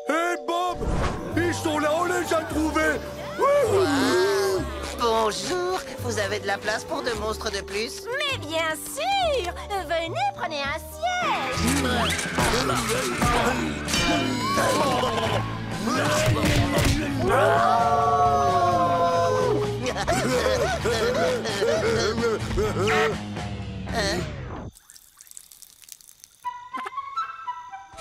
Hé Bob, ils sont là, on les a trouvés. Bonjour, vous avez de la place pour 2 monstres de plus? Mais bien sûr! Venez, prenez un siège!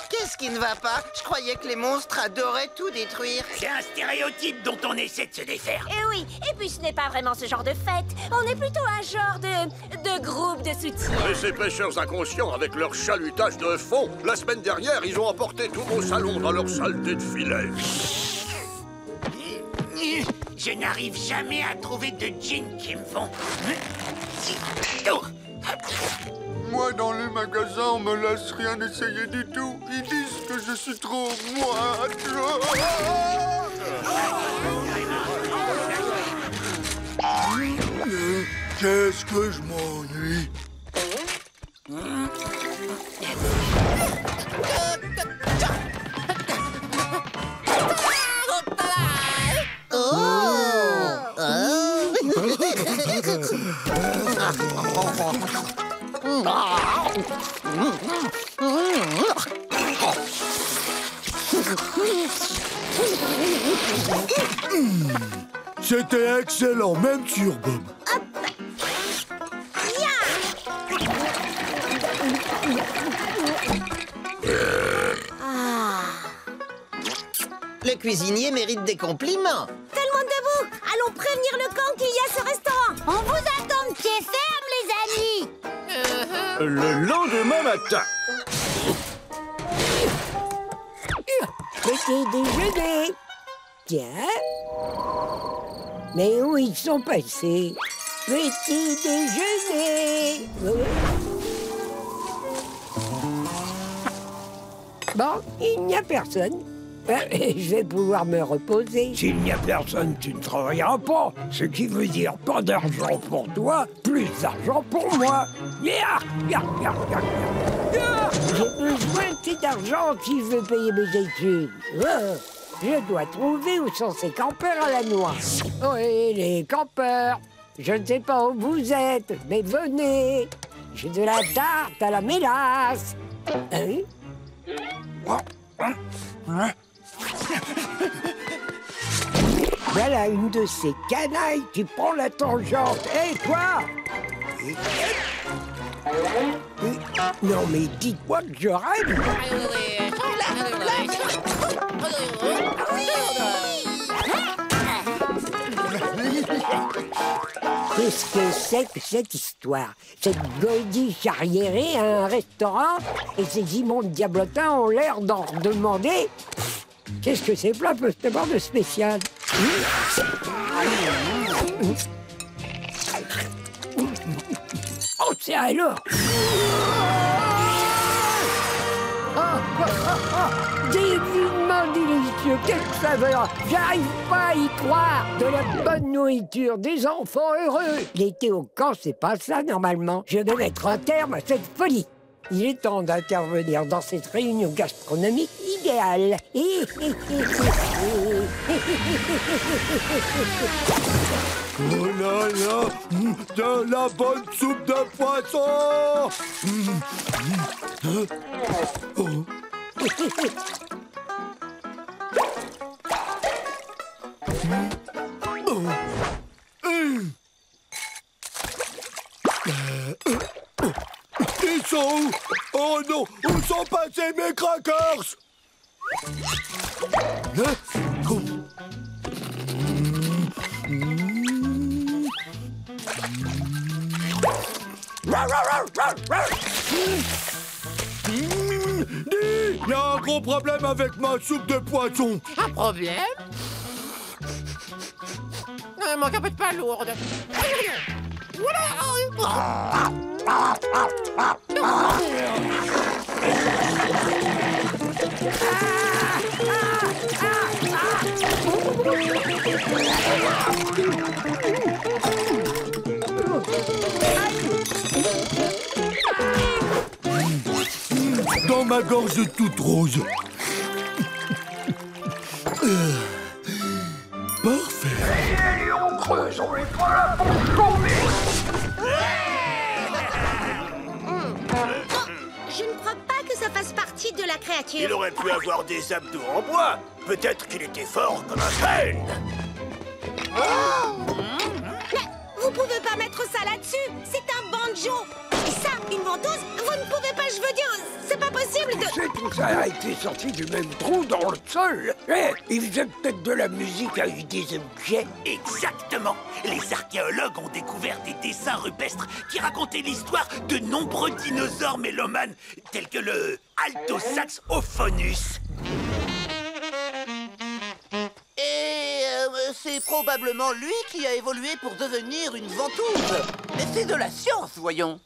Qu'est-ce qui ne va pas? Je croyais que les monstres adoraient tout détruire. C'est un stéréotype dont on essaie de se défaire. Et oui, et puis ce n'est pas vraiment ce genre de fête. On est plutôt un genre de groupe de soutien. Et ces pêcheurs inconscients avec leur chalutage de fond, la semaine dernière, ils ont emporté tout mon salon dans leur saleté de filet. Je n'arrive jamais à trouver de jeans qui me vont. Oh. Moi, dans les magasins, on me laisse rien essayer du tout. Ils disent que je suis trop moite. Qu'est-ce que je m'ennuie. C'était excellent, même sur Bob. Le cuisinier mérite des compliments. Tout le monde debout! Allons prévenir le camp qu'il y a ce restaurant! On vous attend de pied ferme, les amis! Le lendemain matin. Petit déjeuner. Tiens. Mais où ils sont passés? Petit déjeuner. Bon, il n'y a personne. Je vais pouvoir me reposer. S'il n'y a personne, tu ne travailleras pas. Ce qui veut dire pas d'argent pour toi, plus d'argent pour moi. Yeah, yeah, yeah, yeah, yeah. J'ai besoin de cet argent si je veux payer mes études. Je dois trouver où sont ces campeurs à la noix. Oui, les campeurs. Je ne sais pas où vous êtes, mais venez. J'ai de la tarte à la mélasse. Hein? Voilà une de ces canailles qui prend la tangente. Hé, toi! Non, mais dites-moi que je rêve. Qu'est-ce que c'est que cette histoire? Cette godiche arriérée à un restaurant et ces immondes diablotins ont l'air d'en demander. Qu'est-ce que ces plats peuvent avoir de spécial? Oh, c'est alors! Divinement délicieux, quelle saveur! J'arrive pas à y croire! De la bonne nourriture, des enfants heureux! L'été au camp, c'est pas ça normalement. Je vais mettre un terme à cette folie. Il est temps d'intervenir dans cette réunion gastronomique idéale. Oh là là, de la bonne soupe de poisson. Ils sont où? Oh non, où sont passés mes crackers? Il y a un gros problème avec ma soupe de poisson. Un problème? Manque un peu de palourde. Dans ma gorge toute rose. Parfait. Et on creuse, on est pas là pour tomber. Je ne crois pas que ça fasse partie de la créature. Il aurait pu avoir des abdos en bois. Peut-être qu'il était fort comme un chêne. Mais vous pouvez pas mettre ça là-dessus. C'est un banjo. Et ça, une ventouse, vous ne pouvez pas, je veux dire, c'est pas possible de... C'est tout ça a été sorti du même trou dans le sol. Eh, il faisait peut-être de la musique avec des objets. Exactement. Les archéologues ont découvert des dessins rupestres qui racontaient l'histoire de nombreux dinosaures mélomanes, tels que le Altosaxophonus. Et c'est probablement lui qui a évolué pour devenir une ventouse. Mais c'est de la science, voyons.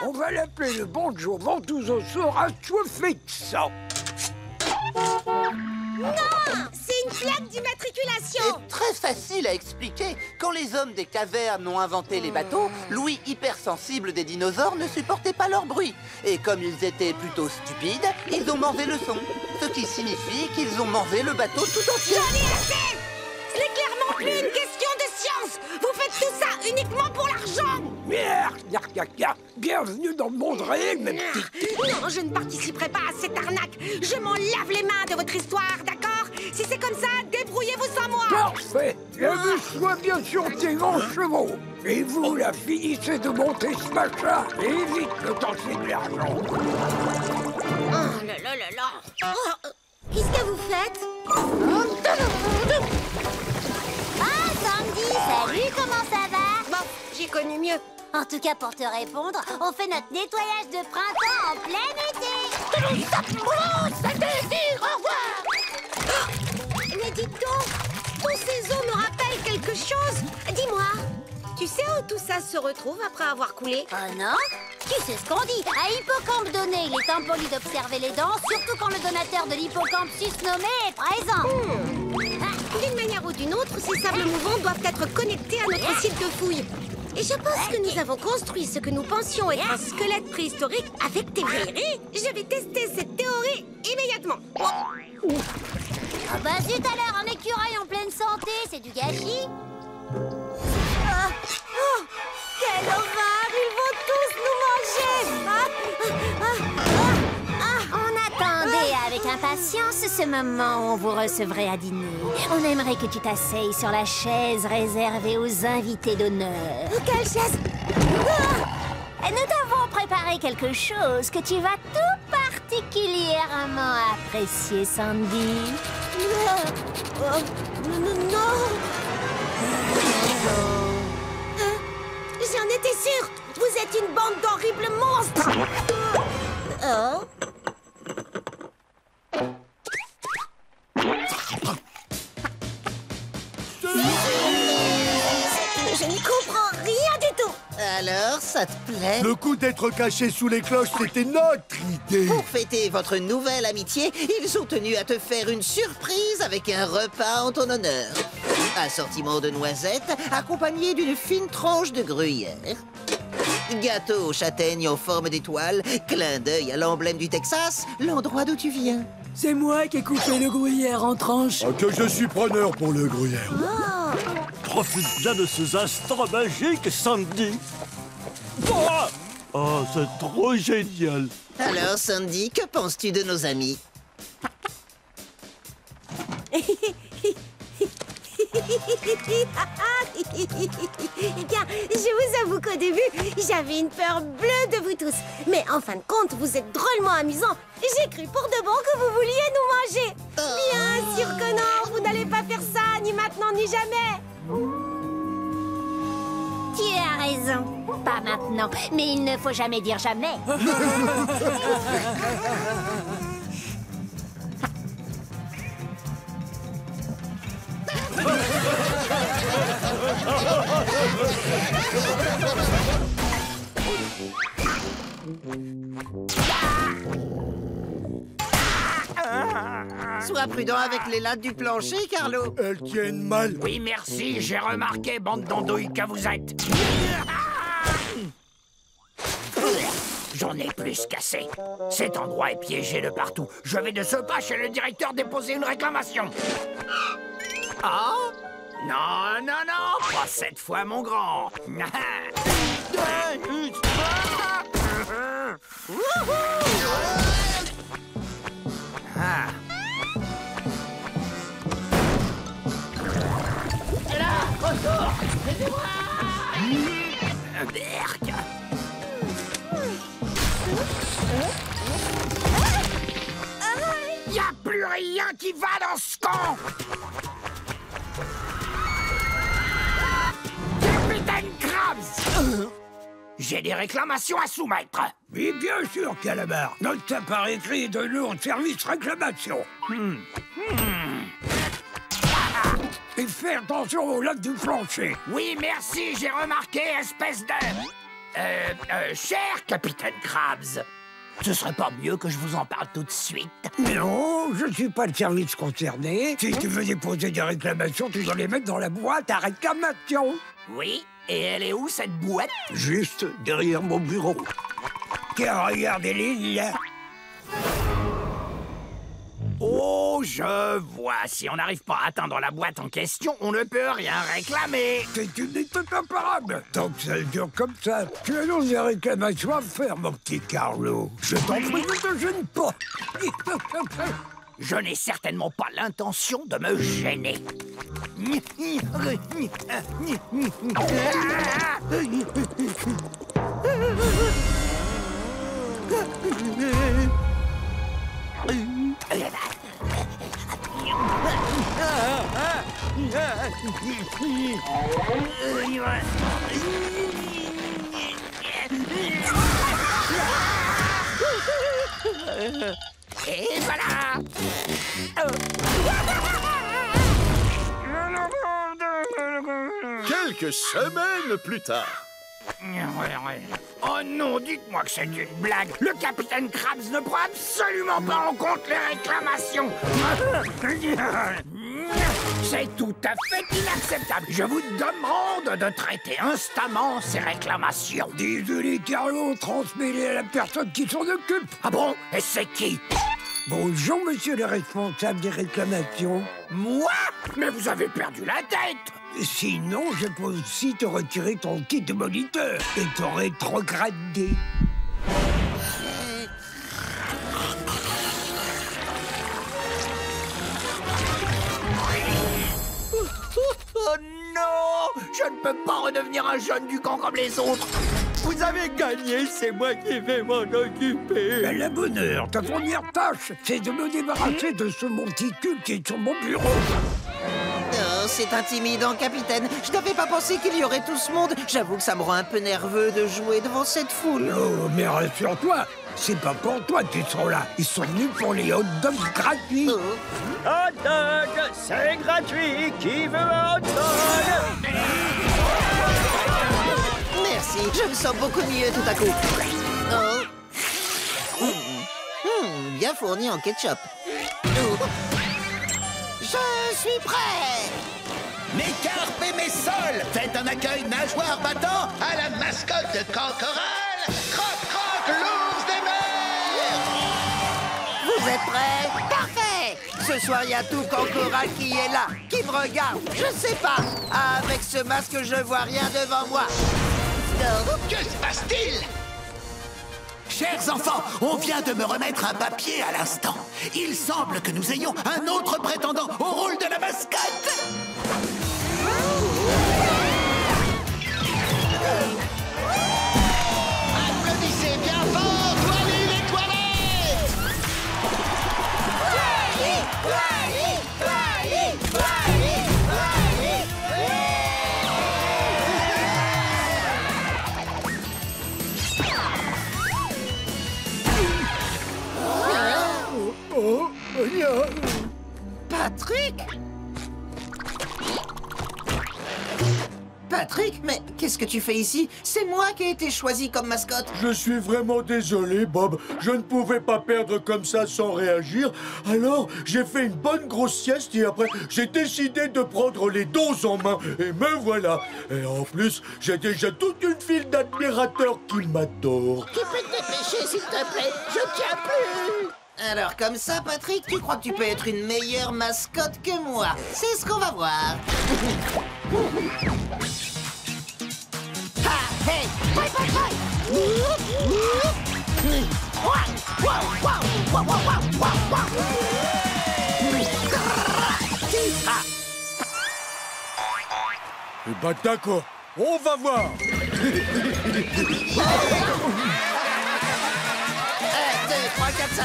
On va l'appeler le banjo ventousosaure assoiffé de sang. Non, c'est une plaque d'immatriculation. C'est très facile à expliquer. Quand les hommes des cavernes ont inventé les bateaux, l'ouïe hypersensible des dinosaures ne supportait pas leur bruit. Et comme ils étaient plutôt stupides, ils ont mangé le son. Ce qui signifie qu'ils ont mangé le bateau tout entier. J'en ai assez. Ce n'est clairement plus une question de science. Vous faites tout ça uniquement pour l'argent. Merde, bienvenue dans le monde réel, ma petite. Non, je ne participerai pas à cette arnaque. Je m'en lave les mains de votre histoire, d'accord? Si c'est comme ça, débrouillez-vous sans moi. Parfait. Amuse-toi bien sur tes grands chevaux. Et vous, là, finissez de monter ce machin. Et vite le temps c'est de l'argent. Oh là là là là. Oh, qu'est-ce que vous faites? Ah, Sandy, salut, comment ça va? Bon, j'ai connu mieux. En tout cas, pour te répondre, on fait notre nettoyage de printemps en plein été. Au revoir. Mais dites donc, tous ces eaux me rappellent quelque chose. Dis-moi, tu sais où tout ça se retrouve après avoir coulé? Oh non? Tu sais ce qu'on dit. À Hippocampe donné, il est impoli d'observer les dents, surtout quand le donateur de l'hippocampe susnommé est présent. D'une manière ou d'une autre, ces sables mouvants doivent être connectés à notre site de fouille. Et je pense que nous avons construit ce que nous pensions être un squelette préhistorique avec tes vieilleries. Je vais tester cette théorie immédiatement. Ah bah zut alors, un écureuil en pleine santé, c'est du gâchis. Ah, oh, quelle horreur! Ils vont tous nous manger! On attendait avec impatience ce moment où on vous recevrait à dîner. On aimerait que tu t'asseyes sur la chaise réservée aux invités d'honneur. Quelle chaise? Et nous t'avons préparé quelque chose que tu vas tout particulièrement apprécier, Sandy. Non! J'en étais sûre! Vous êtes une bande d'horribles monstres! Oh? Je n'y comprends rien du tout! Alors, ça te plaît? Le coup d'être caché sous les cloches, c'était notre idée. Pour fêter votre nouvelle amitié, ils ont tenu à te faire une surprise avec un repas en ton honneur. Assortiment de noisettes accompagné d'une fine tranche de gruyère. Gâteau aux châtaignes en forme d'étoile, clin d'œil à l'emblème du Texas, l'endroit d'où tu viens. C'est moi qui ai coupé le gruyère en tranches. Ah, que je suis preneur pour le gruyère. Profite bien de ces instants magiques, Sandy. Oh, c'est trop génial. Alors, Sandy, que penses-tu de nos amis? Eh bien, je vous avoue qu'au début, j'avais une peur bleue de vous tous. Mais en fin de compte, vous êtes drôlement amusants. J'ai cru pour de bon que vous vouliez nous manger. Bien sûr que non, vous n'allez pas faire ça, ni maintenant, ni jamais. Tu as raison. Pas maintenant, mais il ne faut jamais dire jamais. Sois prudent avec les lattes du plancher, Carlo. Elles tiennent mal. Oui, merci, j'ai remarqué, bande d'andouilles que vous êtes. J'en ai plus qu'assez. Cet endroit est piégé de partout. Je vais de ce pas chez le directeur déposer une réclamation. Ah? Non, non, non, pas cette fois, mon grand. Ah. Là, retour! Aidez-moi! Berk. Y a plus rien qui va dans ce camp! Capitaine Krabs! J'ai des réclamations à soumettre. Mais bien sûr, Calamar. Notre tas par écrit est de nous en service réclamation. Et fais attention au lac du plancher. Oui, merci, j'ai remarqué, espèce de... cher Capitaine Krabs. Ce serait pas mieux que je vous en parle tout de suite? Non, je suis pas le service concerné. Si tu veux déposer des réclamations, tu dois les mettre dans la boîte à réclamation. Oui, et elle est où, cette boîte? Juste derrière mon bureau. Tiens, regardez l'île, là. Oh, je vois. Si on n'arrive pas à atteindre la boîte en question, on ne peut rien réclamer. C'est une étude imparable. Tant que ça dure comme ça, tu as donc des réclamations à faire, mon petit Carlo. Je t'en prie, ne te gêne pas. Je n'ai certainement pas l'intention de me gêner. Et voilà. Quelques semaines plus tard. Oh non, dites-moi que c'est une blague. Le capitaine Krabs ne prend absolument pas en compte les réclamations. C'est tout à fait inacceptable. Je vous demande de traiter instamment ces réclamations. Désolé, Carlo, transmets-les à la personne qui s'en occupe. Ah bon? Et c'est qui? Bonjour, monsieur le responsable des réclamations. Moi? Mais vous avez perdu la tête. Sinon, je peux aussi te retirer ton kit de moniteur et te rétrograder. Oh non! Je ne peux pas redevenir un jeune du camp comme les autres. Vous avez gagné, c'est moi qui vais m'en occuper. À la bonne heure, ta première tâche, c'est de me débarrasser de ce monticule qui est sur mon bureau. Oh, c'est intimidant, capitaine. Je n'avais pas pensé qu'il y aurait tout ce monde. J'avoue que ça me rend un peu nerveux de jouer devant cette foule. Oh, mais rassure-toi, c'est pas pour toi qu'ils sont là. Ils sont venus pour les hot dogs gratuits. Oh. Hot dog, c'est gratuit. Qui veut un hot dog? Merci, je me sens beaucoup mieux tout à coup. Oh. Bien fourni en ketchup. Oh. Je suis prêt. Mes carpes et mes sols, faites un accueil nageoire battant à la mascotte de Cancoral, Croc-Croc, l'ours des mers. Vous êtes prêts? Parfait. Ce soir, il y a tout Cancoral qui est là, qui me regarde. Je sais pas. Avec ce masque, je vois rien devant moi. Que se passe-t-il? Chers enfants, on vient de me remettre un papier à l'instant. Il semble que nous ayons un autre prétendant au rôle de la mascotte. Applaudissez bien fort, Wally les toilettes! Wally, Wally, Wally, Wally, Wally. Patrick? Patrick, mais qu'est-ce que tu fais ici? C'est moi qui ai été choisi comme mascotte. Je suis vraiment désolé, Bob. Je ne pouvais pas perdre comme ça sans réagir. Alors, j'ai fait une bonne grosse sieste et après, j'ai décidé de prendre les dons en main. Et me voilà. Et en plus, j'ai déjà toute une file d'admirateurs qui m'adorent. Tu peux te dépêcher, s'il te plaît? Je tiens plus. Alors, comme ça, Patrick, tu crois que tu peux être une meilleure mascotte que moi? C'est ce qu'on va voir. Ha, hey, bye, bye, bye. Eh ben d'accord, on va voir. 1, 2, 3, 4, 5.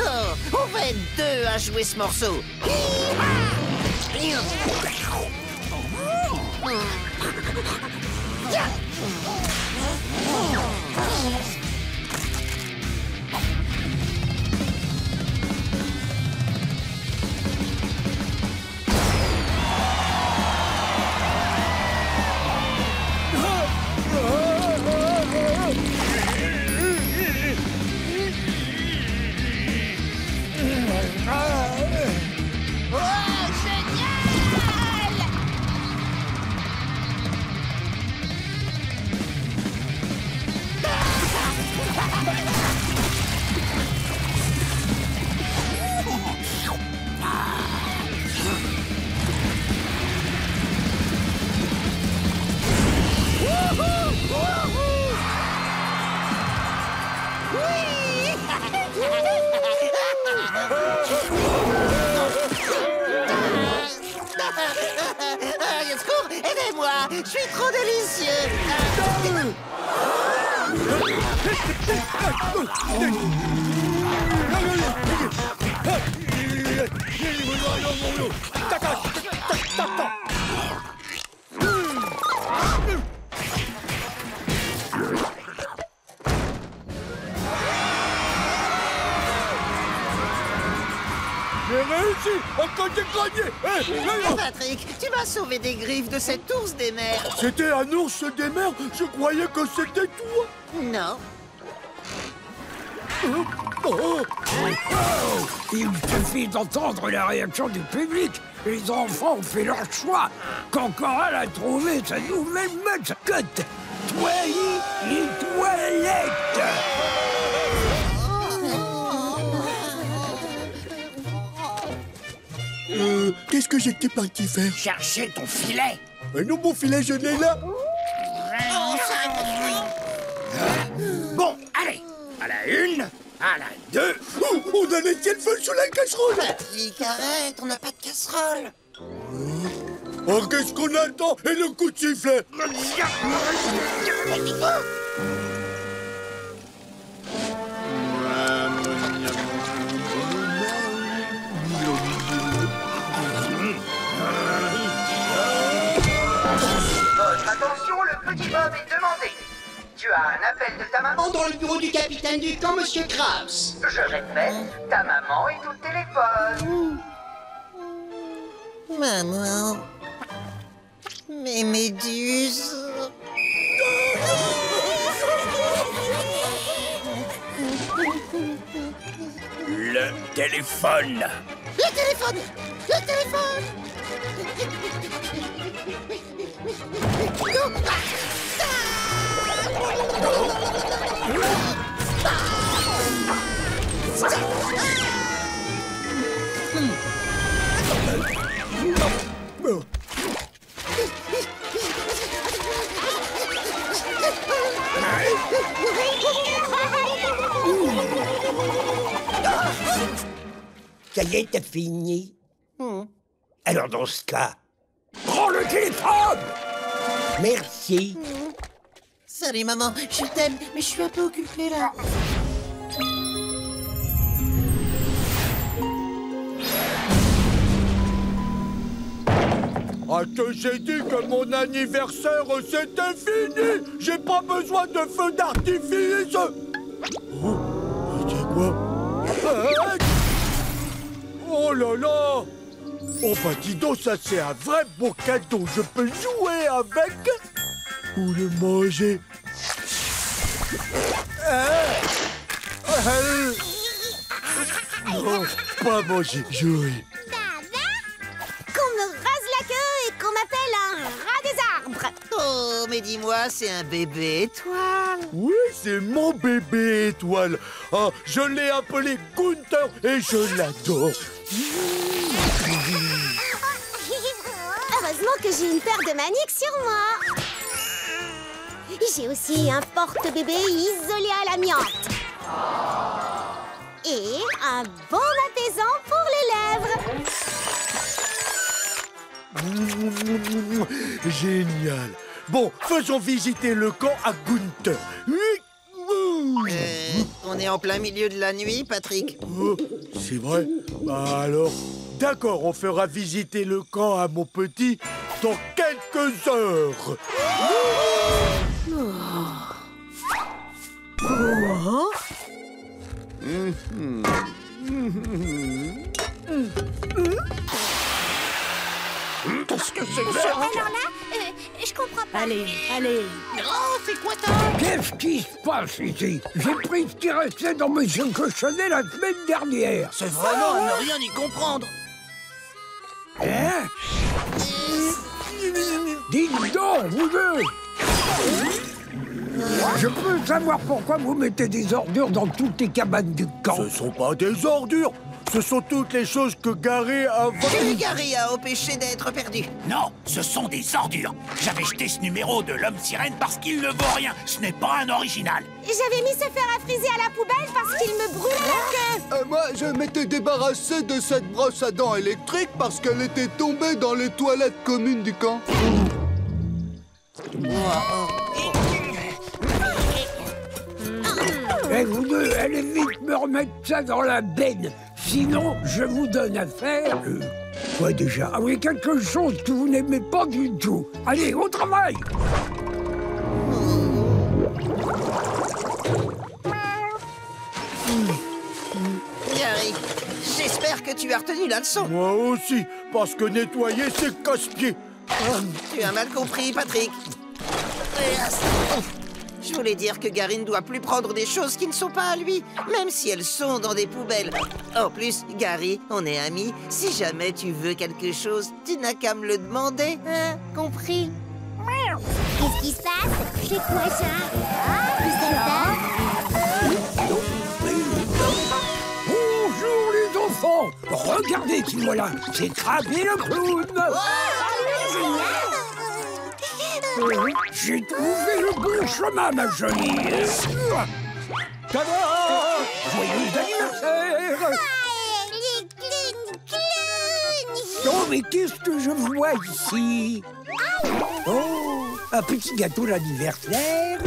Oh, on va être deux à jouer ce morceau. Secours, aidez-moi, je suis trop délicieux. J'ai réussi! Encore j'ai gagné! Patrick, tu m'as sauvé des griffes de cet ours des mers. C'était un ours des mers? Je croyais que c'était toi! Non. Il suffit d'entendre la réaction du public. Les enfants ont fait leur choix. Quand Coral a trouvé sa nouvelle mascotte, Twilly les toilettes. Qu'est-ce que j'étais parti faire? Chercher ton filet. Mais non, mon filet, je l'ai là. Bon, allez. À la 1, à la 2. On a laissé le feu sous la casserole. Patrick, arrête, on n'a pas de casserole. Oh, qu'est-ce qu'on attend? Et le coup de sifflet? Attention, le petit Bob est demandé. Tu as un appel de ta maman Dans le bureau du capitaine du camp, Monsieur Krabs. Je répète, ta maman est au téléphone. Maman. Mes méduses. Le téléphone. Le téléphone. Le téléphone. Ça y est, t'as fini. Alors dans ce cas, prends le téléphone. Merci. Salut maman, je t'aime, mais je suis un peu occupée là. que j'ai dit que mon anniversaire, c'était fini. J'ai pas besoin de feu d'artifice. Oh, c'est quoi? Oh là là! Oh bah dis donc, ça c'est un vrai beau cadeau. Je peux jouer avec ou le manger. Non, pas manger, jouer. Qu'on me rase la queue et qu'on m'appelle un rat des arbres. Oh, mais dis-moi, c'est un bébé étoile. Oui, c'est mon bébé étoile. Ah, je l'ai appelé Gunther et je l'adore. Heureusement que j'ai une paire de maniques sur moi. J'ai aussi un porte-bébé isolé à l'amiante. Et un bon apaisant pour les lèvres. Génial. Bon, faisons visiter le camp à Gunther. On est en plein milieu de la nuit, Patrick. Oh, c'est vrai? Bah alors, d'accord, on fera visiter le camp à mon petit dans quelques heures. Qu'est-ce que c'est que ça? Alors là, je comprends pas. Allez. Oh, c'est quoi ça? Qu'est-ce qui se passe ici? J'ai pris ce qui restait dans mes cochonnets la semaine dernière. C'est vraiment à ne rien y comprendre. Hein? Dites donc, vous deux! Je peux savoir pourquoi vous mettez des ordures dans toutes les cabanes du camp? Ce sont pas des ordures. Ce sont toutes les choses que Gary a... Gary a empêché d'être perdu. Non, ce sont des ordures. J'avais jeté ce numéro de l'homme sirène parce qu'il ne vaut rien. Ce n'est pas un original. J'avais mis ce fer à friser à la poubelle parce qu'il me brûlait le cœur. Moi, je m'étais débarrassé de cette brosse à dents électrique parce qu'elle était tombée dans les toilettes communes du camp. Et vous deux, allez vite me remettre ça dans la benne. Sinon, je vous donne à faire... Quoi déjà? Ah oui, quelque chose que vous n'aimez pas du tout. Allez, au travail! Gary, j'espère que tu as retenu la leçon. Moi aussi, parce que nettoyer, c'est casse-pied. Tu as mal compris, Patrick. Je voulais dire que Gary ne doit plus prendre des choses qui ne sont pas à lui, même si elles sont dans des poubelles. En plus, Gary, on est amis. Si jamais tu veux quelque chose, tu n'as qu'à me le demander. Hein, compris? Qu'est-ce qui se passe? C'est quoi ça? Vous êtes là? Bonjour les enfants! Regardez qui voilà! C'est Krabby le clown! J'ai trouvé le bon chemin, ma jolie! Tada! Joyeux anniversaire! Les clowns! Oh, mais qu'est-ce que je vois ici? Oh, un petit gâteau d'anniversaire!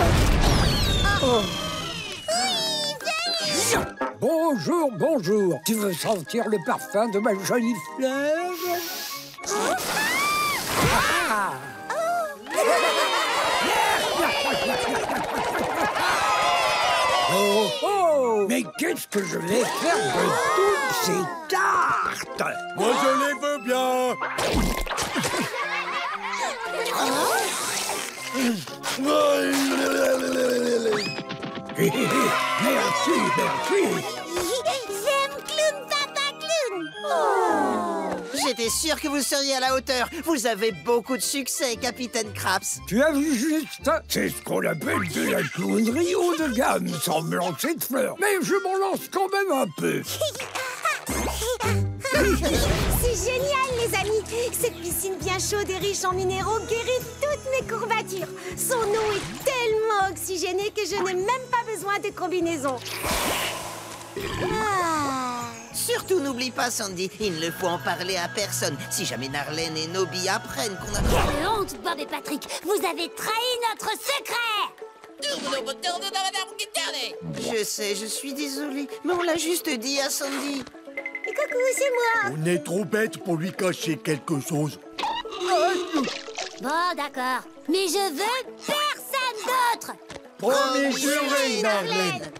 Oh. Bonjour, bonjour! Tu veux sentir le parfum de ma jolie fleur? Ah. Oh, oh! Mais qu'est-ce que je vais faire de toutes ces tartes? Moi, je les veux bien. Merci, merci! J'aime Clown, Papa Clown. J'étais sûr que vous seriez à la hauteur. Vous avez beaucoup de succès, Capitaine Krabs. Tu as vu juste? C'est ce qu'on appelle de la clownerie haut de gamme, sans me lancer de fleurs. Mais je m'en lance quand même un peu. C'est génial, les amis. Cette piscine bien chaude et riche en minéraux guérit toutes mes courbatures. Son eau est tellement oxygénée que je n'ai même pas besoin de combinaison. Surtout, n'oublie pas, Sandy, il ne faut en parler à personne. Si jamais Narlène et Nobby apprennent qu'on a... Quelle honte, Bob et Patrick! Vous avez trahi notre secret! Je sais, je suis désolée, mais on l'a juste dit à Sandy. Coucou, c'est moi. On est trop bête pour lui cacher quelque chose. Bon, d'accord. Mais je veux personne d'autre. Promis juré, Narlène.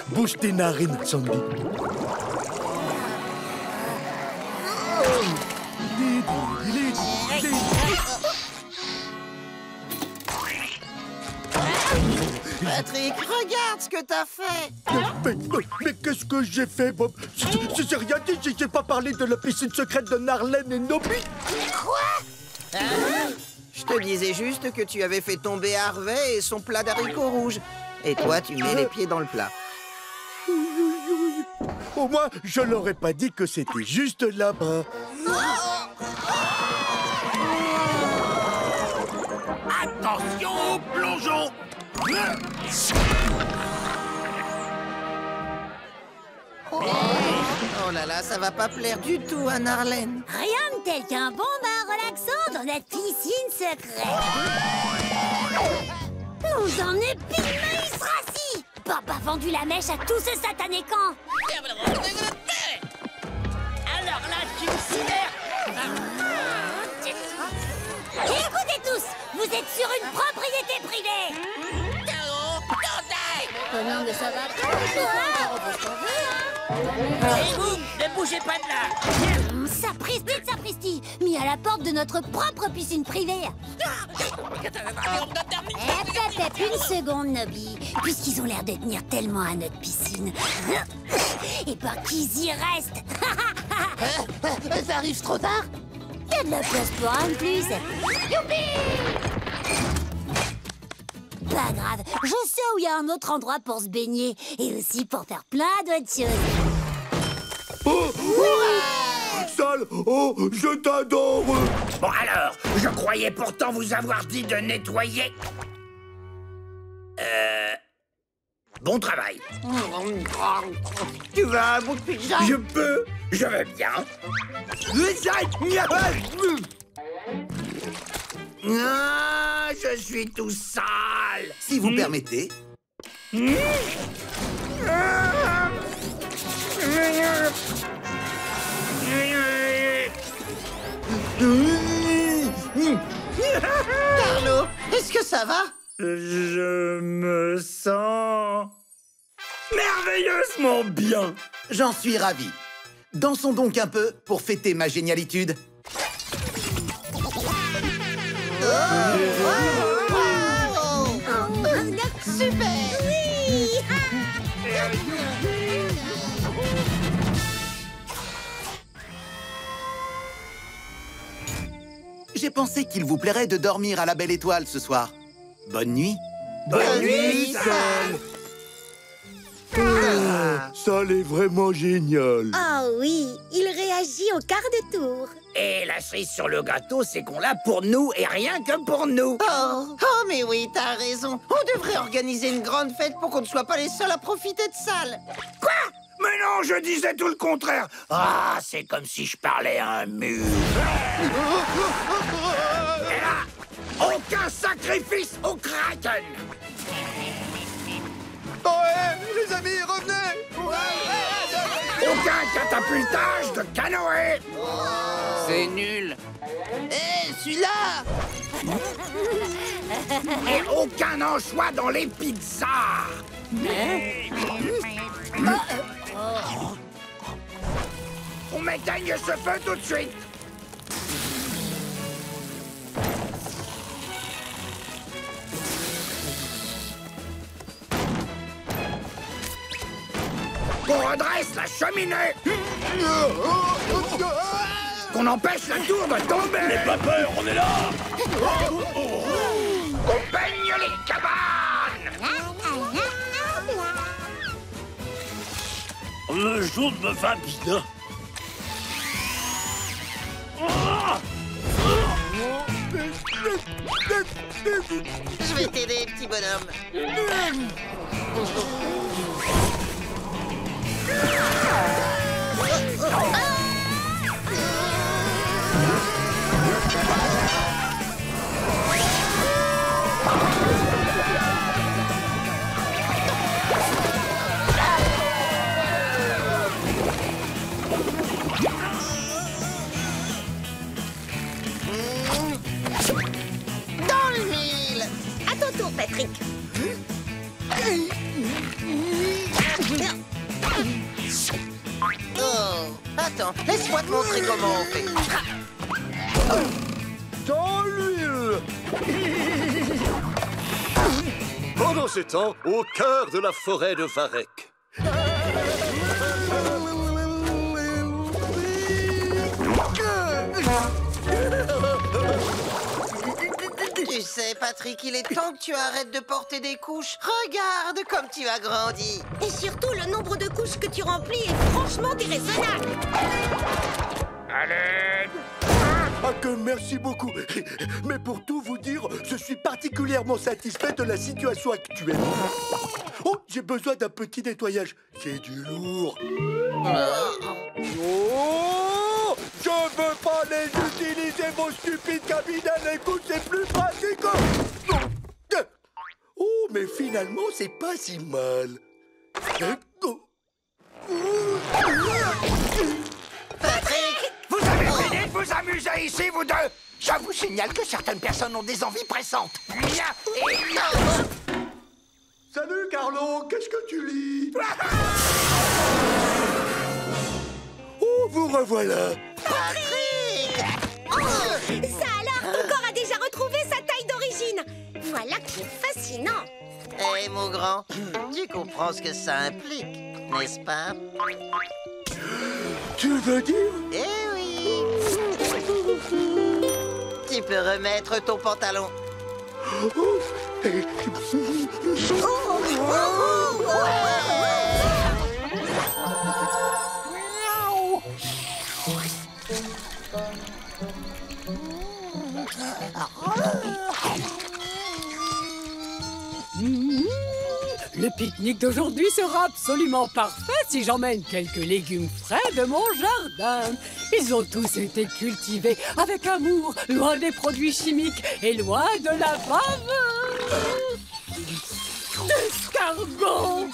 Bouge tes narines, Sandy. Patrick, regarde ce que t'as fait. Mais qu'est-ce que j'ai fait, Bob? J'ai rien dit, j'ai pas parlé de la piscine secrète de Narlène et Nobby. Quoi? Je te disais juste que tu avais fait tomber Harvey et son plat d'haricots rouges. Et toi, tu mets les pieds dans le plat. Au moins, je leur ai pas dit que c'était juste là-bas. Attention au plongeon! Oh là là, ça va pas plaire du tout à Narlène. Rien de tel qu'un bon bain relaxant dans notre piscine secrète. Nous en épines, il sera si. Bob a vendu la mèche à tout ce satané camp. Alors là, tu me sidères! Écoutez tous, vous êtes sur une propriété privée. Oh non, mais ça va pas. Et vous, ne bougez pas de là! Sapristi de sapristi, mis à la porte de notre propre piscine privée. Peut-être une seconde, Nobby, puisqu'ils ont l'air de tenir tellement à notre piscine. Et pas qu'ils y restent. Ça arrive trop tard. Il y a de la place pour un de plus. Youpi! Pas grave, je sais où il y a un autre endroit pour se baigner et aussi pour faire plein d'autres choses. Oh, Sale, oh, je t'adore. Bon alors, je croyais pourtant vous avoir dit de nettoyer. Bon travail. Tu veux un bout de pizza? Je peux. Je veux bien. Ah, je suis tout sale. Si vous permettez. Carlo, est-ce que ça va? Je me sens merveilleusement bien. J'en suis ravi. Dansons donc un peu pour fêter ma génialitude. Super! Oui! J'ai pensé qu'il vous plairait de dormir à la belle étoile ce soir. Bonne nuit. Bonne nuit, Sale! Sale est vraiment génial. Oh oui, il réagit au quart de tour. Et la cerise sur le gâteau, c'est qu'on l'a pour nous et rien que pour nous. Oh, mais oui, t'as raison. On devrait organiser une grande fête pour qu'on ne soit pas les seuls à profiter de Sale. Quoi? Mais non, je disais tout le contraire. Ah, c'est comme si je parlais à un mur. Et là, aucun sacrifice au Kraken. Ouais, les amis, revenez! Aucun catapultage de canoë. C'est nul. Hé, celui-là! Et aucun anchois dans les pizzas. On m'éteigne ce feu tout de suite. Qu'on redresse la cheminée. Qu'on empêche la tour de tomber. N'aie pas peur, on est là. Qu'on peigne les cabanes. Le jour me va bien. Je vais t'aider, petit bonhomme. Patrick. Oh, attends, laisse-moi te montrer comment on fait. Dans l'huile. Pendant ce temps, au cœur de la forêt de Varek. Tu sais, Patrick, il est temps que tu arrêtes de porter des couches. Regarde comme tu as grandi. Et surtout, le nombre de couches que tu remplis est franchement déraisonnable. Allez! Ah que merci beaucoup. Mais pour tout vous dire, je suis particulièrement satisfait de la situation actuelle. Oh, j'ai besoin d'un petit nettoyage. C'est du lourd. Oh, je veux pas les utiliser, vos stupides cabinets. Écoute, c'est plus pratique. Oh, mais finalement, c'est pas si mal. Patrick! Vous avez fini de vous amuser ici, vous deux? Je vous signale que certaines personnes ont des envies pressantes. Salut, Carlo. Qu'est-ce que tu lis? Oh, vous revoilà. Patrick! Oh, ça alors, ton corps a déjà retrouvé sa taille d'origine. Voilà qui est fascinant. Eh, mon grand, tu comprends ce que ça implique, n'est-ce pas? Tu veux dire? Eh oui! Tu peux remettre ton pantalon. Le pique-nique d'aujourd'hui sera absolument parfait si j'emmène quelques légumes frais de mon jardin. Ils ont tous été cultivés avec amour, loin des produits chimiques et loin de la faveur d'escargots.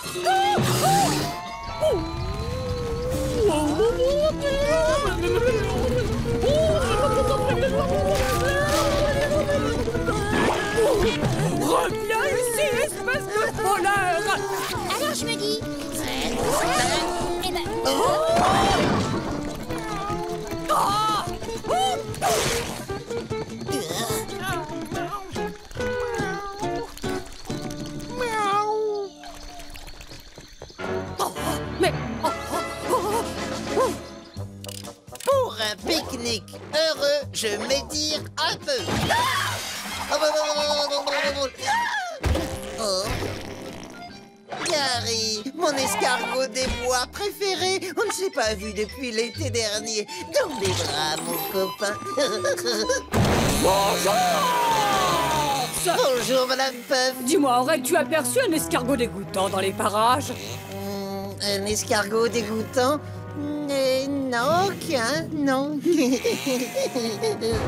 Reviens ici, espèce de voleur! Alors je me dis... Eh ben... Mais... Pour un pique-nique heureux, je m'étire un peu. Oh. Gary, mon escargot des bois préféré. On ne s'est pas vu depuis l'été dernier. Dans les bras, mon copain. Bonjour, Madame Puff. Dis-moi, aurais-tu aperçu un escargot dégoûtant dans les parages? Un escargot dégoûtant? Non, aucun, non.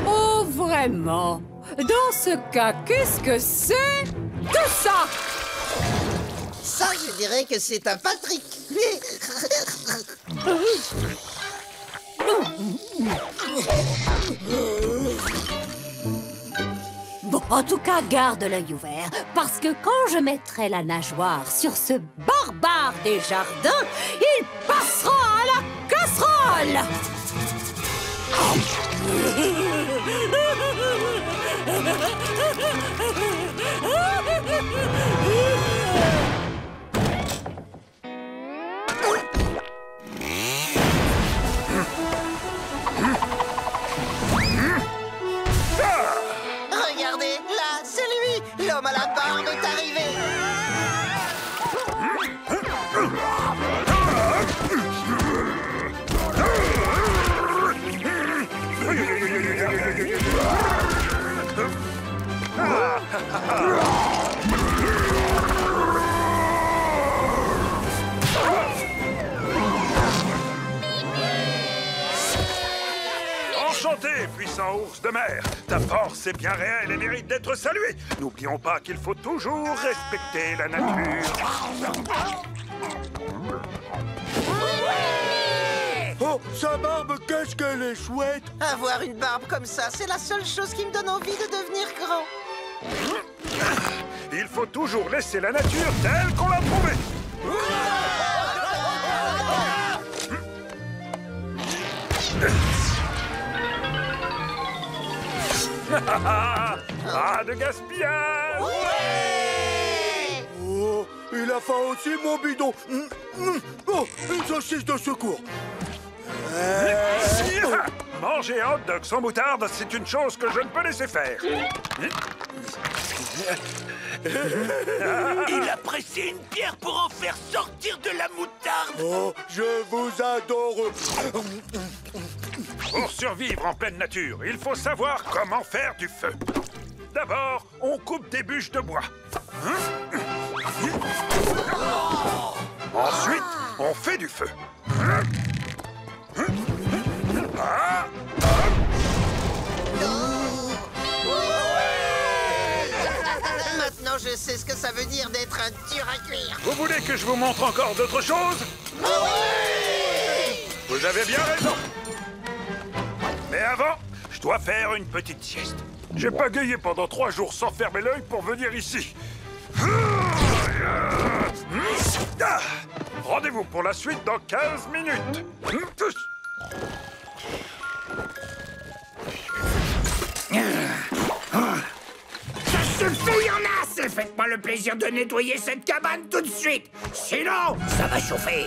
Oh, vraiment? Dans ce cas, qu'est-ce que c'est que ça? Ça, je dirais que c'est un Patrick. Bon, en tout cas, garde l'œil ouvert, parce que quand je mettrai la nageoire sur ce barbare des jardins, il passera à la casserole! Regardez, là, c'est lui. L'homme à la barbe est arrivé. Enchanté, puissant ours de mer. Ta force est bien réelle et mérite d'être saluée. N'oublions pas qu'il faut toujours respecter la nature. Oh, sa barbe, qu'est-ce qu'elle est chouette! Avoir une barbe comme ça, c'est la seule chose qui me donne envie de devenir grand. Il faut toujours laisser la nature telle qu'on l'a trouvée. Pas de gaspillage. Oh, il a faim aussi, mon bidon. Oh, une saucisse de secours. Manger un hot dog sans moutarde, c'est une chose que je ne peux laisser faire. Il a pressé une pierre pour en faire sortir de la moutarde. Oh, je vous adore. Pour survivre en pleine nature, il faut savoir comment faire du feu. D'abord, on coupe des bûches de bois. Ensuite, on fait du feu. Maintenant, je sais ce que ça veut dire d'être un dur à cuire. Vous voulez que je vous montre encore d'autres choses? Vous avez bien raison. Mais avant, je dois faire une petite sieste. J'ai pagayé pendant 3 jours sans fermer l'œil pour venir ici. Rendez-vous pour la suite dans 15 minutes. Ça suffit, y'en a assez! Faites-moi le plaisir de nettoyer cette cabane tout de suite! Sinon, ça va chauffer!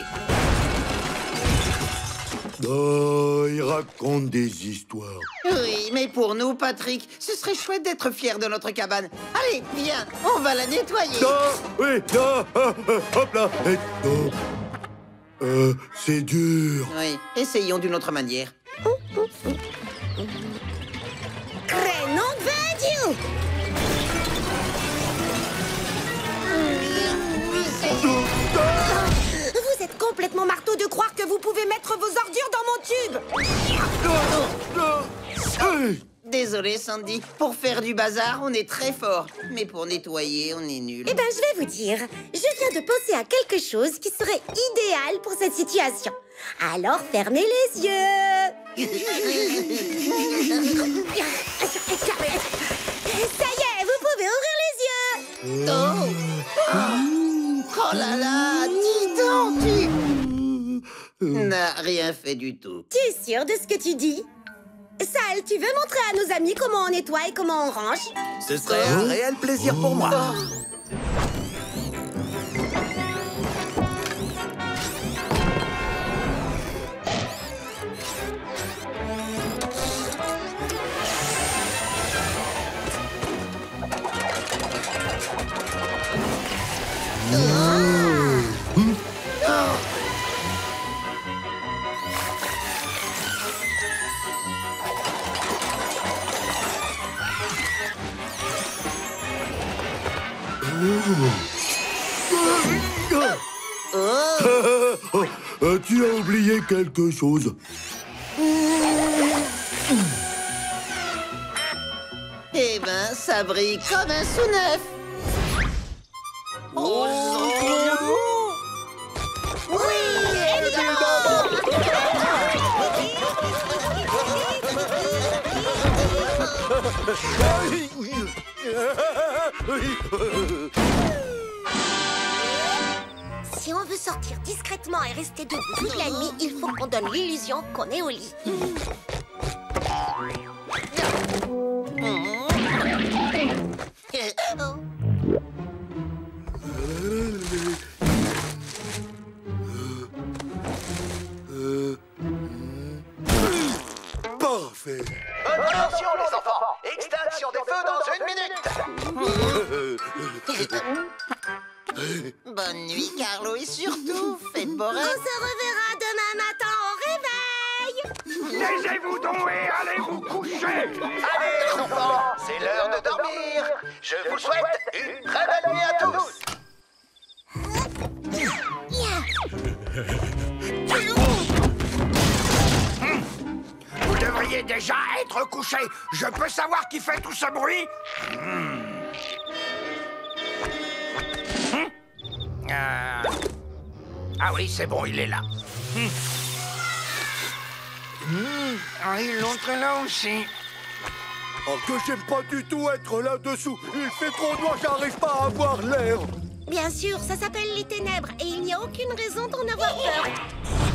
Oh, il raconte des histoires. Oui, mais pour nous, Patrick, ce serait chouette d'être fiers de notre cabane. Allez, viens, on va la nettoyer. Oui, hop là. C'est dur. Oui, essayons d'une autre manière. Crénon de Dieu! Vous êtes complètement marteau de croire que vous pouvez mettre vos ordures dans mon tube! Désolé, Sandy. Pour faire du bazar, on est très fort. Mais pour nettoyer, on est nul. Eh ben, je vais vous dire. Je viens de penser à quelque chose qui serait idéal pour cette situation. Alors, fermez les yeux. Ça y est, vous pouvez ouvrir les yeux. Oh là là, dis donc, tu n'as rien fait du tout. Tu es sûr de ce que tu dis? Sal, tu veux montrer à nos amis comment on nettoie et comment on range? Ce serait un réel plaisir pour moi. Tu as oublié quelque chose. Eh ben, ça brille comme un sous-neuf. Oui, Si on veut sortir discrètement et rester debout toute la nuit, il faut qu'on donne l'illusion qu'on est au lit. Parfait. Attention les enfants, extinction des feux dans 1 minute. Bonne nuit, Carlo, et surtout, faites beau rêve. On se reverra demain matin au réveil. Taisez-vous donc et allez vous coucher! Allez les enfants, c'est l'heure de dormir. Je vous souhaite une très belle nuit à tous. Vous devriez déjà être couché. Je peux savoir qui fait tout ce bruit? Ah oui, c'est bon, il est là. Ah, il l'autre est là aussi. Oh, que j'aime pas du tout être là-dessous. Il fait trop noir, j'arrive pas à voir l'air. Bien sûr, ça s'appelle les ténèbres et il n'y a aucune raison d'en avoir peur.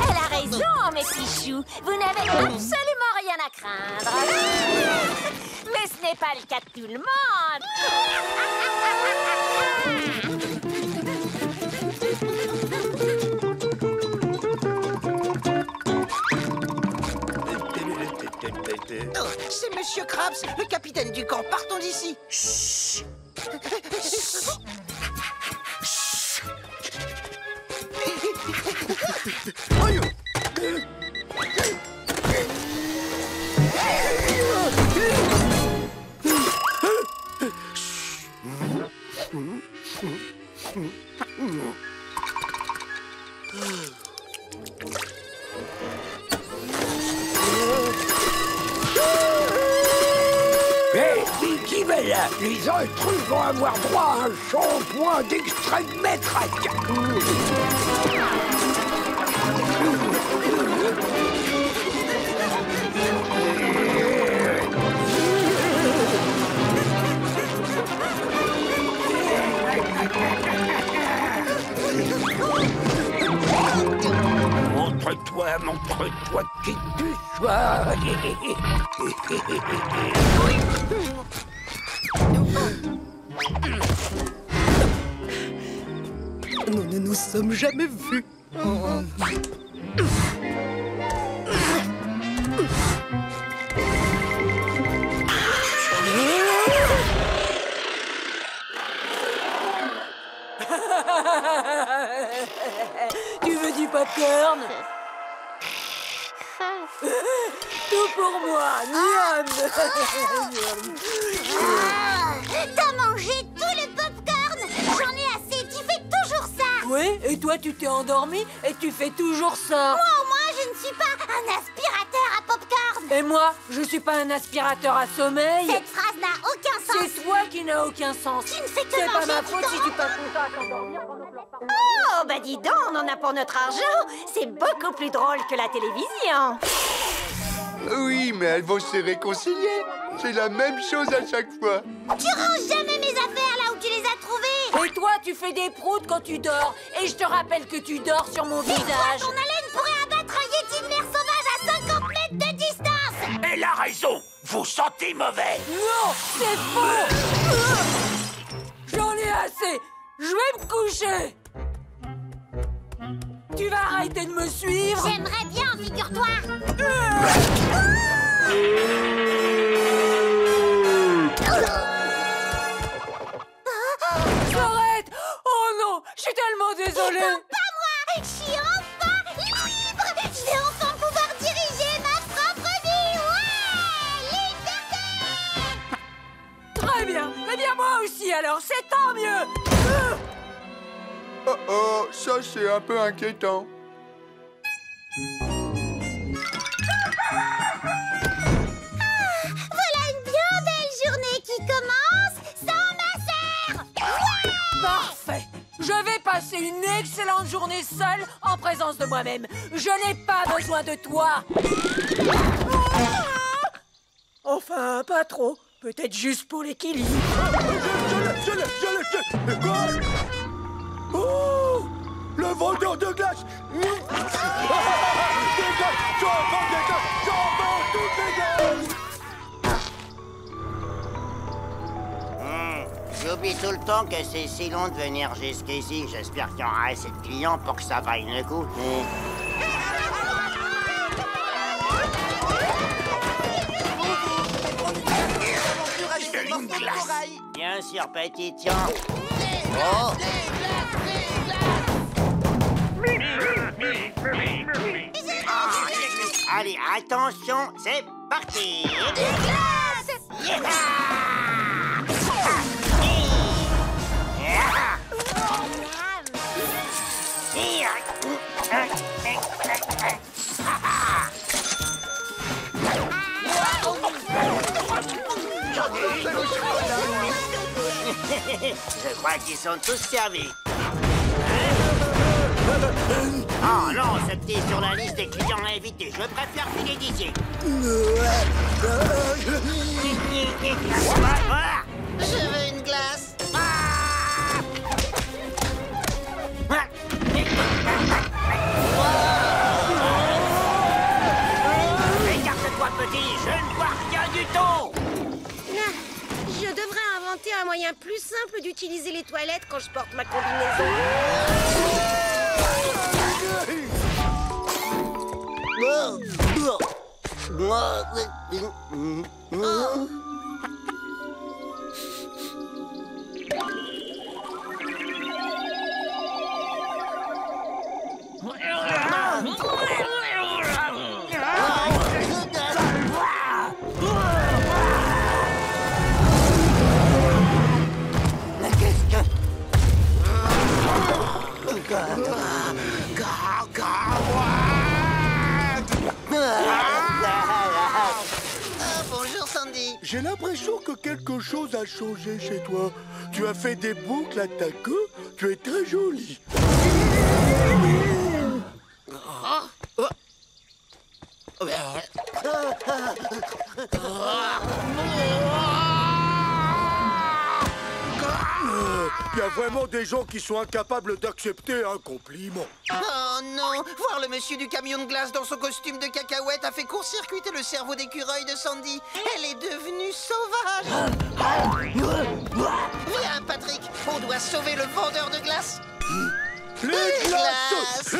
Elle a raison, mes petits choux. Vous n'avez absolument rien à craindre. Mais ce n'est pas le cas de tout le monde. Oh, c'est Monsieur Krabs, le capitaine du camp. Partons d'ici. Chut. Qui va là? Les intrus vont avoir droit à un shampoing d'extrême matraque. Montre-toi qui tu sois. Nous ne nous sommes jamais vus. Tu veux du popcorn? Tout pour moi, miam. T'as mangé tout le popcorn. J'en ai assez, tu fais toujours ça. Oui, et toi tu t'es endormi et tu fais toujours ça. Moi, au moins, je ne suis pas un aspirateur à popcorn. Et moi, je suis pas un aspirateur à sommeil. Cette phrase n'a aucun sens. C'est toi qui n'as aucun sens. Tu ne fais que c'est manger, pas ma faute si tu passes ton temps à t'endormir pendant que leur parent... Oh, bah dis donc, on en a pour notre argent. C'est beaucoup plus drôle que la télévision. Oui, mais elles vont se réconcilier. C'est la même chose à chaque fois. Tu ranges jamais mes affaires là où tu les as trouvées. Et toi, tu fais des proutes quand tu dors. Et je te rappelle que tu dors sur mon visage. Ton haleine pourrait abattre un yéti de mer sauvage à 50 mètres de distance. Elle a raison. Vous sentez mauvais. Non, c'est faux. J'en ai assez. Je vais me coucher. Tu vas arrêter de me suivre? J'aimerais bien, figure-toi. J'arrête. Oh non, je suis tellement désolée. Pas moi. Je suis enfin libre. Je vais enfin pouvoir diriger ma propre vie. Ouais, liberté. Très bien. Eh bien, moi aussi, alors, c'est tant mieux. Oh oh, ça c'est un peu inquiétant. Voilà une bien belle journée qui commence sans ma sœur. Ouais. Parfait. Je vais passer une excellente journée seule en présence de moi-même. Je n'ai pas besoin de toi. Enfin, pas trop. Peut-être juste pour l'équilibre. Je l'ai. Oh, le vendeur de glace. Dégage, j'en vends toutes les glaces. J'oublie tout le temps que c'est si long de venir jusqu'ici. J'espère qu'il y aura assez de clients pour que ça vaille le coup. Bien sûr, petit, tiens. Oh. Allez, attention, c'est parti. Je crois qu'ils sont tous servis. Oh non, ce petit est sur la liste des clients à éviter. Je préfère filer d'ici. Je veux une glace. Écarte-toi, petit, je ne vois rien du tout. Je devrais inventer un moyen plus simple d'utiliser les toilettes quand je porte ma combinaison. Bonjour Sandy. J'ai l'impression que quelque chose a changé chez toi. Tu as fait des boucles à ta queue. Tu es très jolie. Il y a vraiment des gens qui sont incapables d'accepter un compliment. Oh non! Voir le monsieur du camion de glace dans son costume de cacahuète a fait court-circuiter le cerveau d'écureuil de Sandy. Elle est devenue sauvage. Viens, Patrick, on doit sauver le vendeur de glace. Les glaces.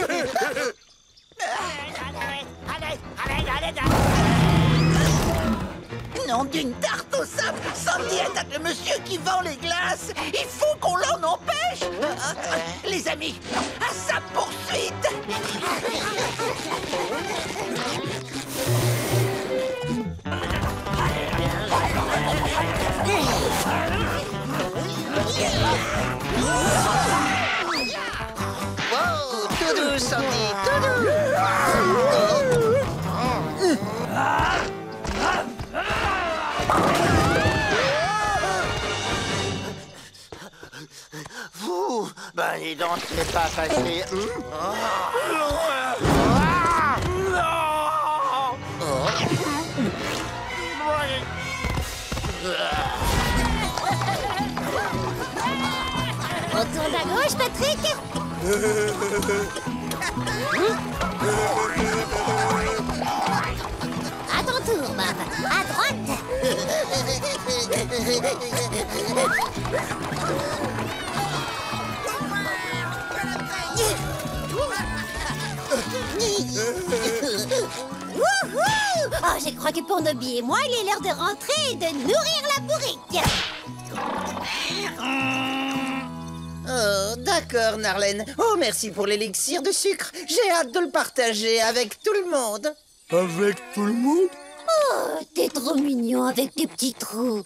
Nom d'une tarte au sable, Sandy attaque le monsieur qui vend les glaces. Il faut qu'on l'en empêche. Les amis, à sa poursuite. Wow, tout doux, Sandy, tout doux. Ben dis donc, c'est pas facile. On tourne à gauche, Patrick. À ton tour, Bob. À droite. Wouhou! Oh, j'ai crois que pour Nobby et moi, il est l'heure de rentrer et de nourrir la bourrique. Oh, d'accord, Narlène. Oh, merci pour l'élixir de sucre. J'ai hâte de le partager avec tout le monde. Avec tout le monde? Oh, t'es trop mignon avec tes petits trous.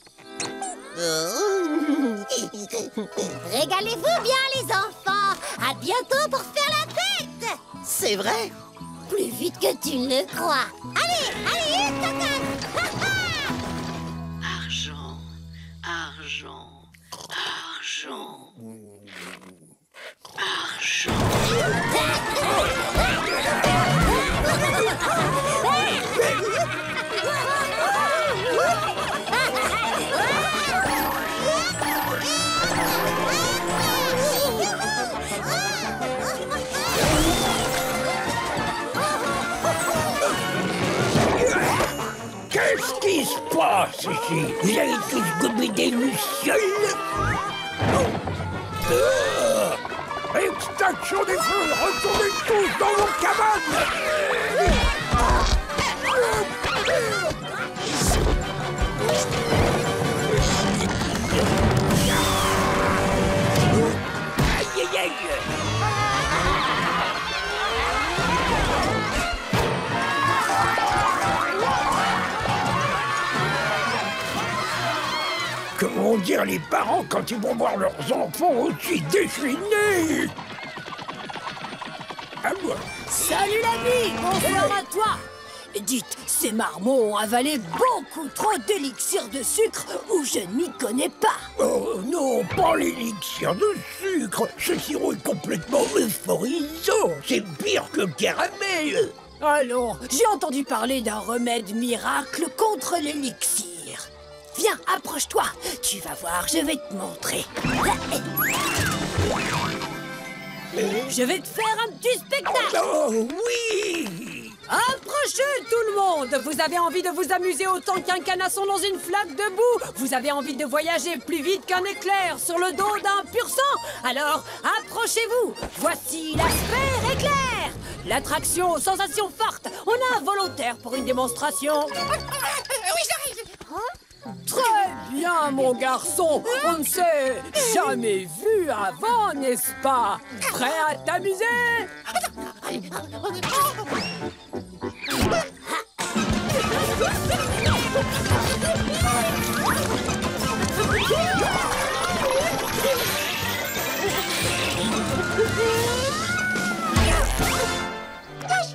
Régalez-vous bien, les enfants. À bientôt pour faire la fête. C'est vrai? Plus vite que tu ne le crois. Allez, tata. Argent, argent, argent, argent. Qu'est-ce qui se passe ici? Vous avez tous gobé des lucioles? Extinction des feux! Retournez tous dans vos cabanes! Aïe aïe aïe! Que vont dire les parents quand ils vont voir leurs enfants aussi déchaînés? À moi. Salut l'ami, bonsoir à toi. Dites, ces marmots ont avalé beaucoup trop d'élixir de sucre ou je ne m'y connais pas. Oh non, pas l'élixir de sucre. sucre. Ce sirop est complètement euphorisant. C'est pire que le caramel. Alors, j'ai entendu parler d'un remède miracle contre l'élixir. Viens, approche-toi. Tu vas voir, je vais te montrer. Je vais te faire un petit spectacle. Oh oui! Approchez tout le monde. Vous avez envie de vous amuser autant qu'un canasson dans une flaque de boue? Vous avez envie de voyager plus vite qu'un éclair sur le dos d'un pur sang? Alors, approchez-vous. Voici la sphère éclair. L'attraction aux sensations fortes. On a un volontaire pour une démonstration. Oui, j'arrive. Très bien, mon garçon. On ne s'est jamais vu avant, n'est-ce pas? Prêt à t'amuser? Je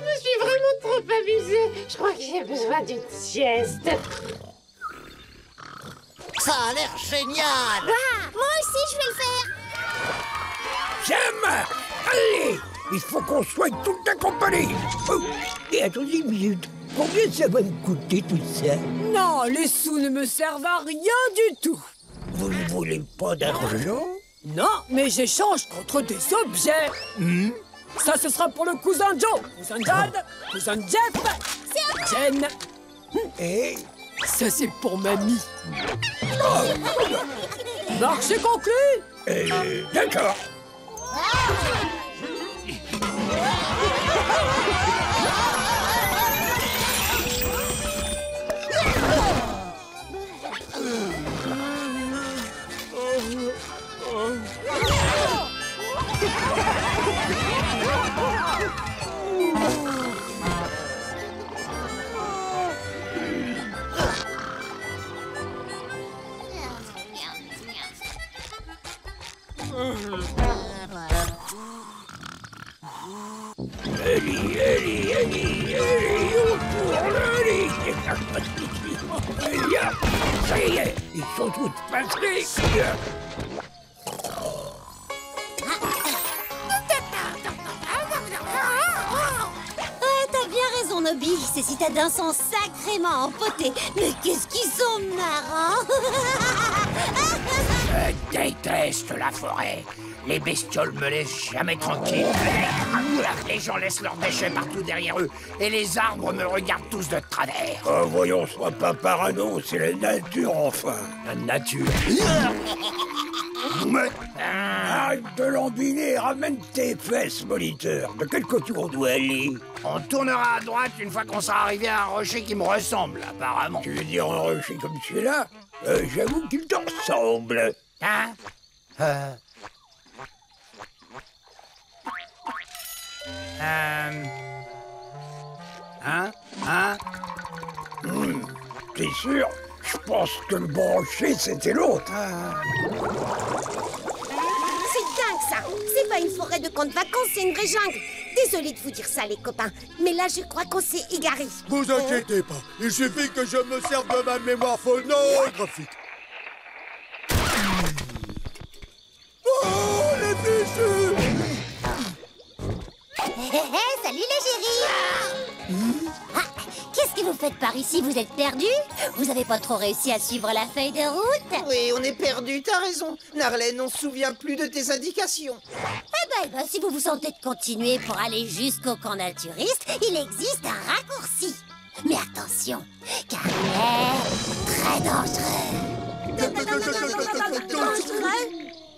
me suis vraiment trop amusée. Je crois que j'ai besoin d'une sieste. Ça a l'air génial! Moi aussi, je vais le faire. Sam! Allez! Il faut qu'on soigne toute la compagnie. Oh, et attendez une minute. Combien ça va me coûter tout ça? Non, les sous ne me servent à rien du tout. Vous ne voulez pas d'argent? Non, mais j'échange contre des objets. Ça, ce sera pour le cousin Joe, cousin Dad, cousin Jeff, Jen. Et ça, c'est pour mamie. Marché conclu. D'accord. Ça y est, ils sont tous passés. T'as bien raison, Nobby. Ces citadins sont sacrément empotés. Mais qu'est-ce qu'ils sont marrants. Je déteste la forêt. Les bestioles me laissent jamais tranquille. Les gens laissent leurs déchets partout derrière eux. Et les arbres me regardent tous de travers. Oh, voyons, sois pas parano, c'est la nature, enfin. La nature. Arrête de lambiner, ramène tes fesses, moniteur. De quel côté on doit aller? On tournera à droite une fois qu'on sera arrivé à un rocher qui me ressemble, apparemment. Tu veux dire un rocher comme celui-là? J'avoue qu'il t'en ressemble. Hein? T'es sûr? Je pense que le branché, c'était l'autre. C'est dingue, ça. C'est pas une forêt de camp de vacances, c'est une vraie jungle. Désolée de vous dire ça, les copains. Mais là, je crois qu'on s'est égaré. Vous inquiétez pas. Il suffit que je me serve de ma mémoire phonographique. Oh, les fichus! Salut les chéris. Qu'est-ce que vous faites par ici? Vous êtes perdus? Vous avez pas trop réussi à suivre la feuille de route? Oui, on est perdus, t'as raison. Narlen, on se souvient plus de tes indications. Eh ben, si vous vous sentez de continuer pour aller jusqu'au camp naturiste, il existe un raccourci. Mais attention, car il est très dangereux. Dangereux?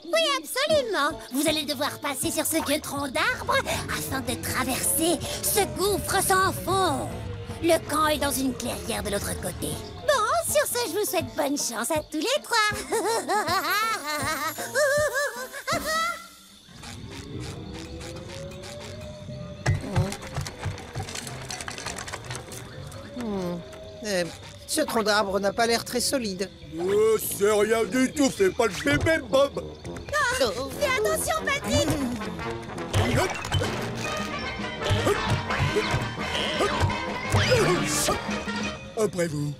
Oui, absolument. Vous allez devoir passer sur ce vieux tronc d'arbre afin de traverser ce gouffre sans fond. Le camp est dans une clairière de l'autre côté. Bon, sur ce, je vous souhaite bonne chance à tous les trois. Ce tronc d'arbre n'a pas l'air très solide. C'est rien du tout, c'est pas le bébé Bob. Fais attention, Patrick. Après vous.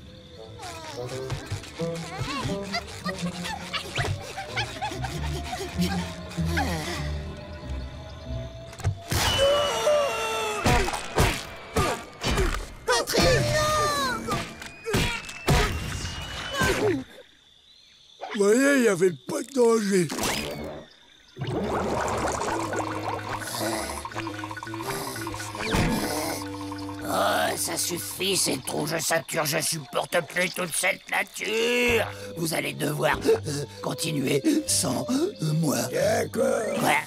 n'y avait pas de danger. Oh, ça suffit, ces trous, je sature, je supporte plus toute cette nature. Vous allez devoir continuer sans moi. D'accord. Ouais.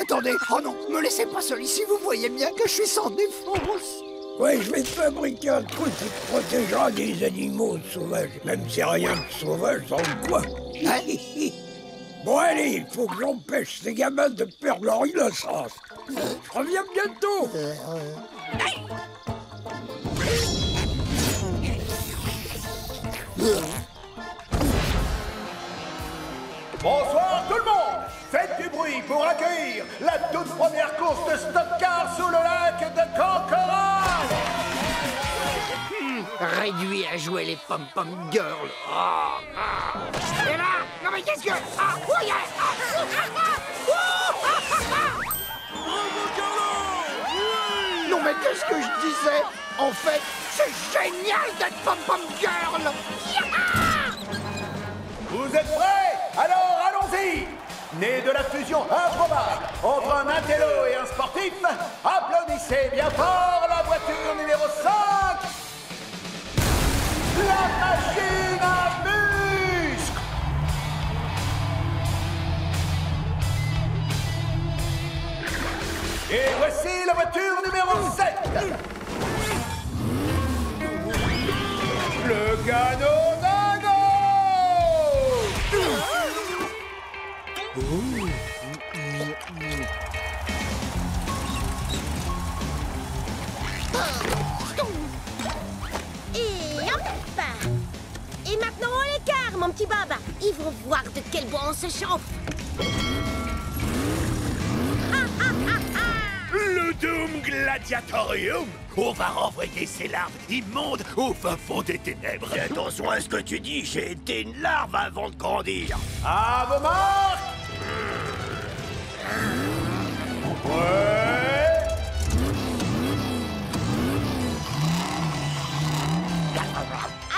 Attendez, oh non, me laissez pas seul ici, vous voyez bien que je suis sans défense. Ouais, je vais te fabriquer un truc qui te protégera des animaux sauvages. Même si rien de sauvage dans le coin. Bon, allez, il faut que j'empêche ces gamins de perdre leur innocence. Je reviens bientôt. Bonsoir tout le monde! Faites du bruit pour accueillir la toute première course de stock-car sous le lac de Cancoral! Réduit à jouer les pom-pom girls. Et là, non mais qu'est-ce que... Non mais qu'est-ce que je disais? En fait, c'est génial d'être pom-pom girl. Vous êtes prêts? Alors allons-y! Né de la fusion improbable entre un intello et un sportif, applaudissez bien fort la voiture numéro 5! La machine à muscles! Et voici la voiture numéro 7! Le Gano Dingo! Et hop! Et maintenant on l'écart, mon petit Bob. Ils vont voir de quel bois on se chauffe. Le Doom Gladiatorium! On va renvoyer ces larves immondes au fin fond des ténèbres. Fais attention à ce que tu dis, j'ai été une larve avant de grandir. À vos marques! Ouais!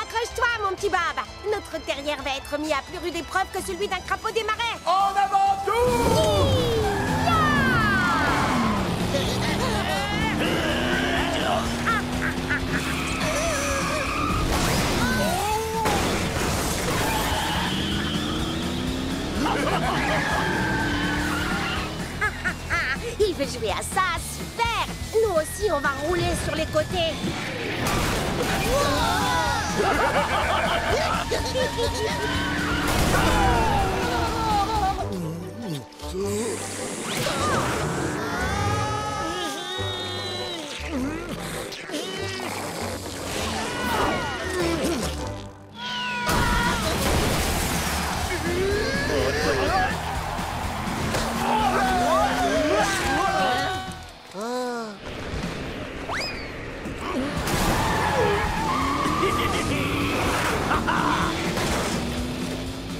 Accroche-toi, mon petit Bob. Notre derrière va être mis à plus rude épreuve que celui d'un crapaud des marais. En avant tout! Il veut jouer à ça, super! Nous aussi, on va rouler sur les côtés.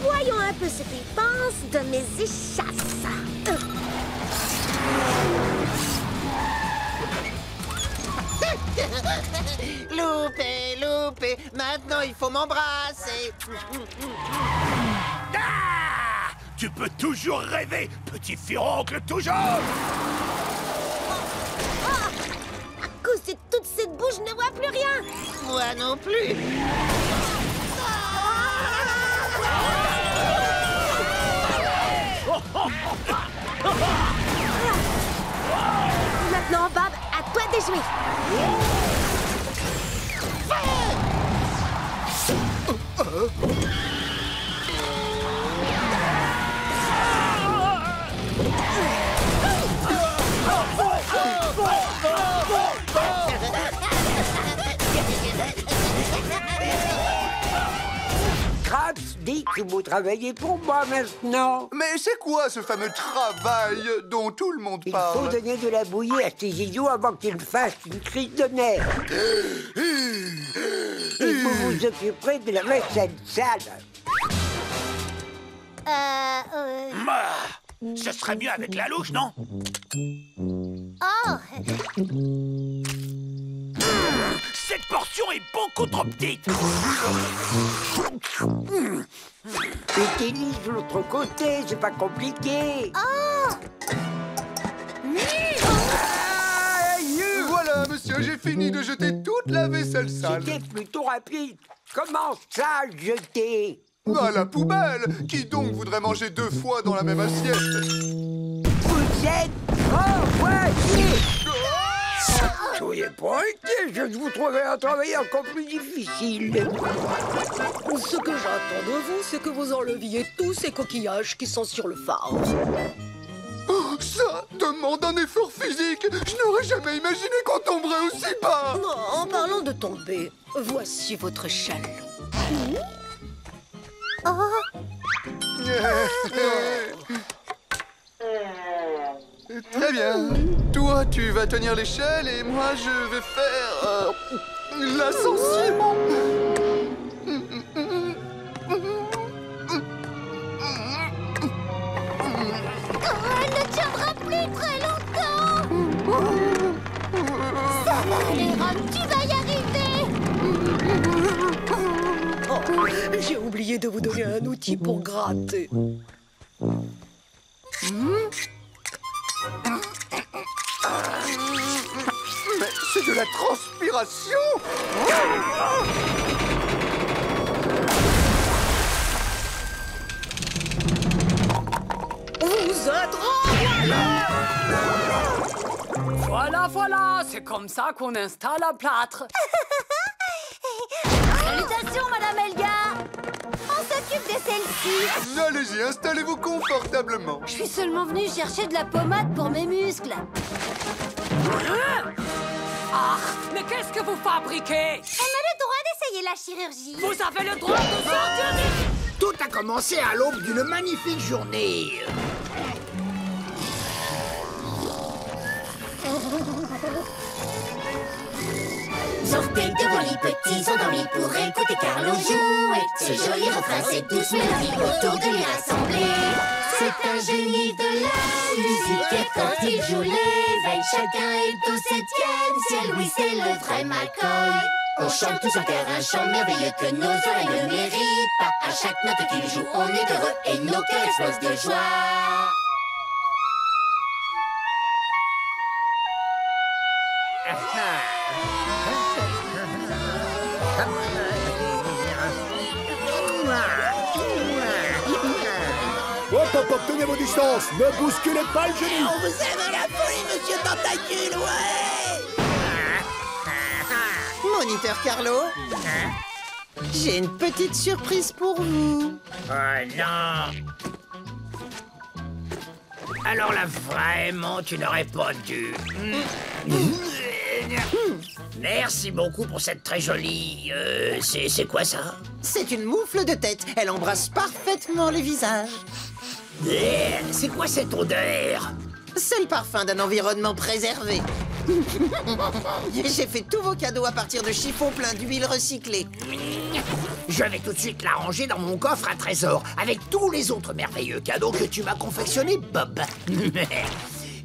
Voyons un peu ce qu'ils pensent de mes échasses. Loupé, loupé, maintenant il faut m'embrasser. Ah! Tu peux toujours rêver, petit furoncle toujours! À cause de toute cette bouche, je ne vois plus rien. Moi non plus. Maintenant, Bob, à toi de jouer. Krabs dit que vous travaillez pour moi maintenant. Mais c'est quoi ce fameux travail dont tout le monde parle? Il faut donner de la bouillie à ces idiots avant qu'ils fassent une crise de nerfs. Et vous vous occuperez de la vaisselle sale. Ce serait mieux avec la louche, non? Oh! Cette portion est beaucoup trop petite. Mettez-les de l'autre côté, c'est pas compliqué. Oh! Voilà, monsieur, j'ai fini de jeter toute la vaisselle sale. C'était plutôt rapide. Comment ça, jeter? À la poubelle. Qui donc voudrait manger 2 fois dans la même assiette? Vous êtes envoyé. Soyez pas inquiets, je vais vous trouver un travail encore plus difficile. Ce que j'attends de vous, c'est que vous enleviez tous ces coquillages qui sont sur le phare. Oh, ça demande un effort physique. Je n'aurais jamais imaginé qu'on tomberait aussi bas. En parlant de tomber, voici votre échelle. Très bien. Toi, tu vas tenir l'échelle et moi, je vais faire l'ascension. Elle ne tiendra plus très longtemps. Ça va aller, Ron, tu vas y arriver. Oh, j'ai oublié de vous donner un outil pour gratter. Mais c'est de la transpiration. Vous êtes Voilà, c'est comme ça qu'on installe un plâtre. Salutations, Madame Elga. On s'occupe de celle-ci. Allez-y, installez-vous confortablement. Je suis seulement venue chercher de la pommade pour mes muscles. Ah, mais qu'est-ce que vous fabriquez? On a le droit d'essayer la chirurgie. Vous avez le droit de sortir du... Tout a commencé à l'aube d'une magnifique journée. Sortez de vos lits petits endormis pour écouter Carlo jouer. Ce joli refrain, cette douce mélodie autour de lui rassembler. C'est un génie de la musique et quand il joue l'éveil, chacun et tous se tiennent. Ciel, oui, c'est le vrai McCoy. On chante tous en cœur un chant merveilleux que nos oreilles ne méritent pas. À chaque note qu'il joue, on est heureux et nos cœurs explosent de joie. Hop, tenez vos distances, ne bousculez pas le génie. On vous aime à la folie, monsieur Tentacule, ouais. Moniteur Carlo, j'ai une petite surprise pour vous. Oh non. Alors là, vraiment, tu n'aurais pas dû. Merci beaucoup pour cette très jolie... c'est quoi ça? C'est une moufle de tête. Elle embrasse parfaitement les visages. C'est quoi cette odeur? C'est le parfum d'un environnement préservé. J'ai fait tous vos cadeaux à partir de chiffons pleins d'huile recyclée. Je vais tout de suite la ranger dans mon coffre à trésor avec tous les autres merveilleux cadeaux que tu m'as confectionnés, Bob.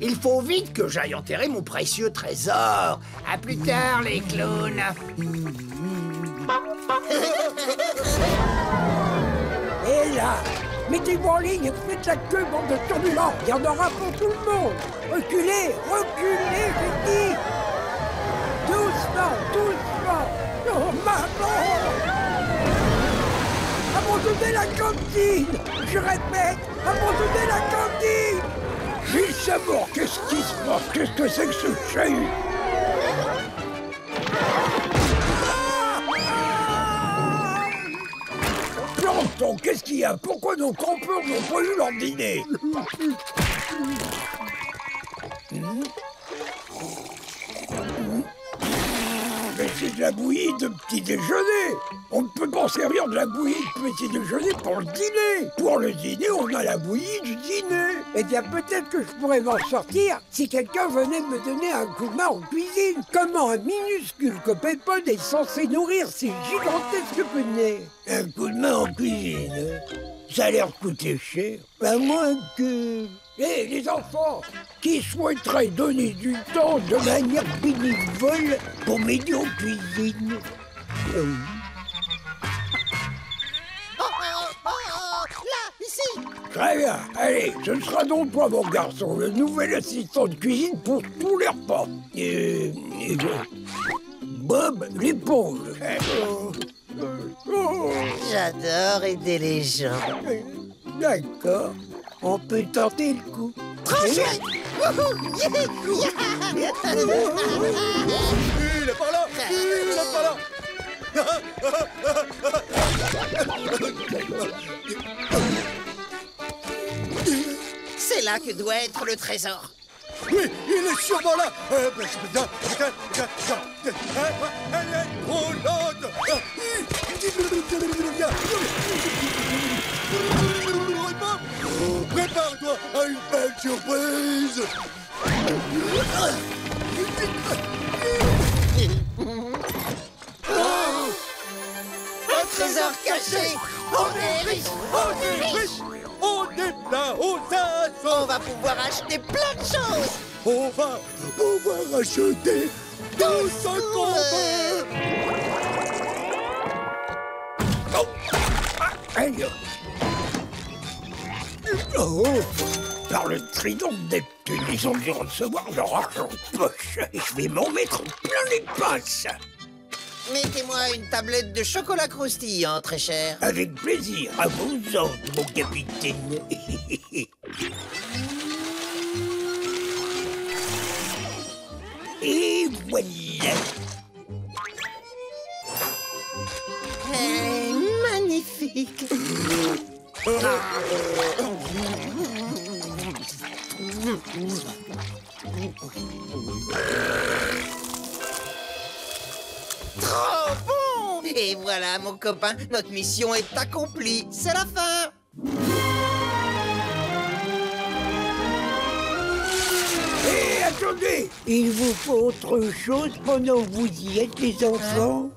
Il faut vite que j'aille enterrer mon précieux trésor. À plus tard, les clowns. Et là, mettez-vous en ligne et faites la queue, bande de turbulents. Il y en aura pour tout le monde. Reculez, reculez, j'ai dit. Doucement, doucement. Oh, maman. Abandonnez la cantine. Je répète, abandonnez la cantine. Gilles Samour, qu'est-ce qui se passe? Qu'est-ce que c'est que ce chahut? Planton, qu'est-ce qu'il y a? Pourquoi nos campeurs n'ont pas eu leur dîner? Mais c'est de la bouillie de petit déjeuner. On ne peut pas servir de la bouillie de petit déjeuner pour le dîner. Pour le dîner, on a la bouillie du dîner. Eh bien, peut-être que je pourrais m'en sortir si quelqu'un venait me donner un coup de main en cuisine. Comment un minuscule copépode est censé nourrir ces gigantesques penets? Un coup de main en cuisine. Ça a l'air de coûter cher. À moins que... Hé, les enfants, qui souhaiteraient donner du temps de manière bénévole pour m'aider en cuisine? Là, ici. Très bien. Allez, ce sera donc toi, mon garçon, le nouvel assistant de cuisine pour tous les repas. Bob l'éponge. J'adore aider les gens. D'accord. On peut tenter le coup. Trop chouette. Il est par là. Il est par là. C'est là que doit être le trésor. Oui, il est sûrement là. Elle est trop lente. Prépare-toi à une belle surprise. Un trésor caché. On est riche. On est riche. On est plein aux as. On va pouvoir acheter plein de choses. On va pouvoir acheter tout ce qu'on veut. Oh. Aïe. Oh. Par le trident de Neptune, ils ont dû recevoir leur argent de poche. Et je vais m'en mettre plein les pinces. Mettez-moi une tablette de chocolat croustillant, très cher. Avec plaisir, à vos ordres, mon capitaine. Et voilà. Magnifique. Trop bon! Et voilà, mon copain, notre mission est accomplie. C'est la fin. Hé, attendez! Il vous faut autre chose pendant que vous y êtes, les enfants?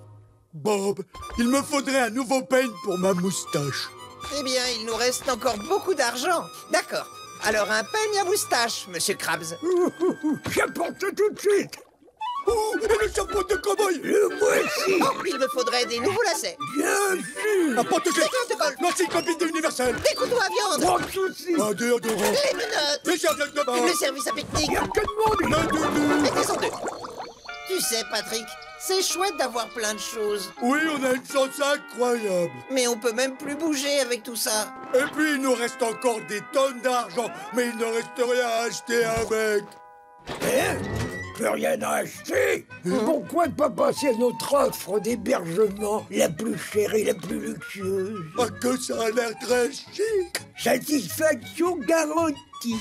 Bob, il me faudrait un nouveau peigne pour ma moustache. Eh bien, il nous reste encore beaucoup d'argent. D'accord. Alors, un peigne à moustache, monsieur Krabs. J'apporte tout de suite. Oh, et le chapeau de cow-boy. Le voici. Oh, il me faudrait des nouveaux lacets. Bien sûr. Un porte-clés. L'encyclopédie universelle. Des couteaux à viande. Pas de soucis. Un déodorant. Les menottes. Les serviettes de bain. Le service à pique-nique. Il y a que de monde. Le doudou. Mettez-en deux. Tu sais, Patrick, c'est chouette d'avoir plein de choses. Oui, on a une chance incroyable. Mais on peut même plus bouger avec tout ça. Et puis, il nous reste encore des tonnes d'argent, mais il ne reste rien à acheter avec. Hein? Plus rien à acheter? Pourquoi ne pas passer à notre offre d'hébergement la plus chère et la plus luxueuse? Ah, que ça a l'air très chic. Satisfaction garantie.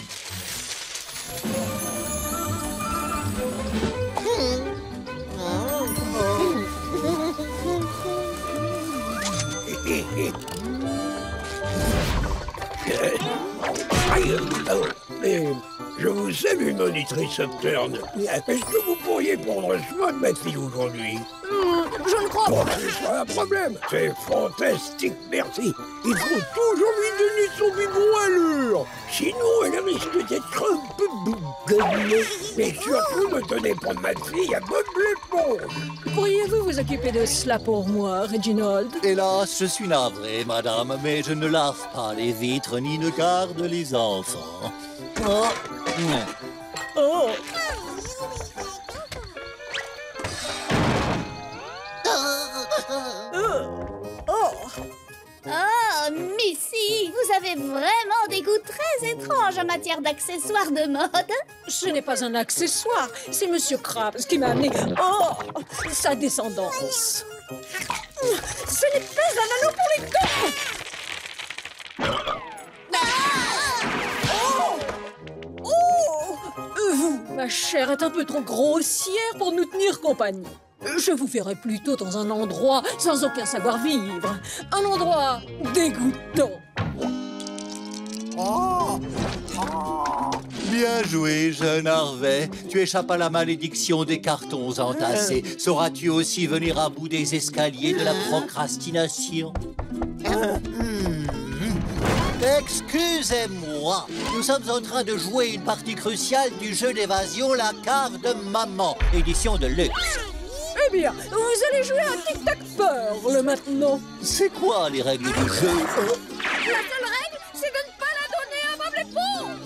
Je vous salue, monitrice Upturn. Est-ce que vous pourriez prendre soin de ma fille aujourd'hui? Je ne crois Bon, pas. c'est pas un problème. C'est fantastique, merci. Il faut toujours lui donner son biberon à l'heure. Sinon, elle risque d'être un peu bougonne. Mais surtout, ne tenez pas de ma fille à Bob l'éponge. Pourriez-vous vous occuper de cela pour moi, Reginald? Hélas, je suis navré, madame, mais je ne lave pas les vitres ni ne garde les enfants. Oh. Oh! Oh, Missy, vous avez vraiment des goûts très étranges en matière d'accessoires de mode. Ce n'est pas un accessoire, c'est Monsieur Krabs qui m'a amené... Oh! Sa descendance. Ce n'est pas un anneau pour les dents! Vous, ma chère, êtes un peu trop grossière pour nous tenir compagnie. Je vous verrai plutôt dans un endroit sans aucun savoir-vivre. Un endroit dégoûtant. Bien joué, jeune Harvey. Tu échappes à la malédiction des cartons entassés. Sauras-tu aussi venir à bout des escaliers de la procrastination? Excusez-moi, nous sommes en train de jouer une partie cruciale du jeu d'évasion La Cave de Maman, édition de luxe. Eh bien, vous allez jouer à tic-tac-peur, maintenant. C'est quoi les règles du jeu? La seule règle, c'est de ne pas la donner à Bob l'éponge.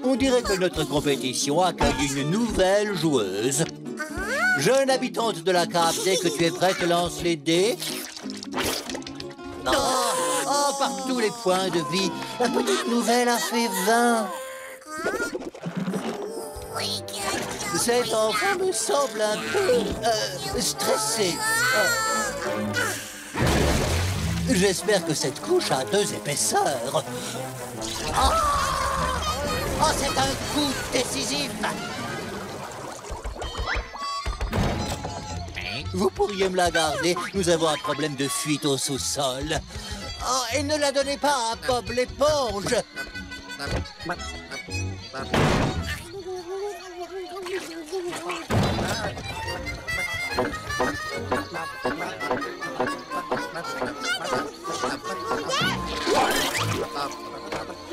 On dirait que notre compétition accueille une nouvelle joueuse. Jeune habitante de la cave, dès que tu es prête, lance les dés. Oh, par tous les points de vie, la petite nouvelle a fait 20. Cet enfant me semble un peu stressé. J'espère que cette couche a 2 épaisseurs. Oh, c'est un coup décisif. Vous pourriez me la garder. Nous avons un problème de fuite au sous-sol. Oh, et ne la donnez pas à Bob l'éponge.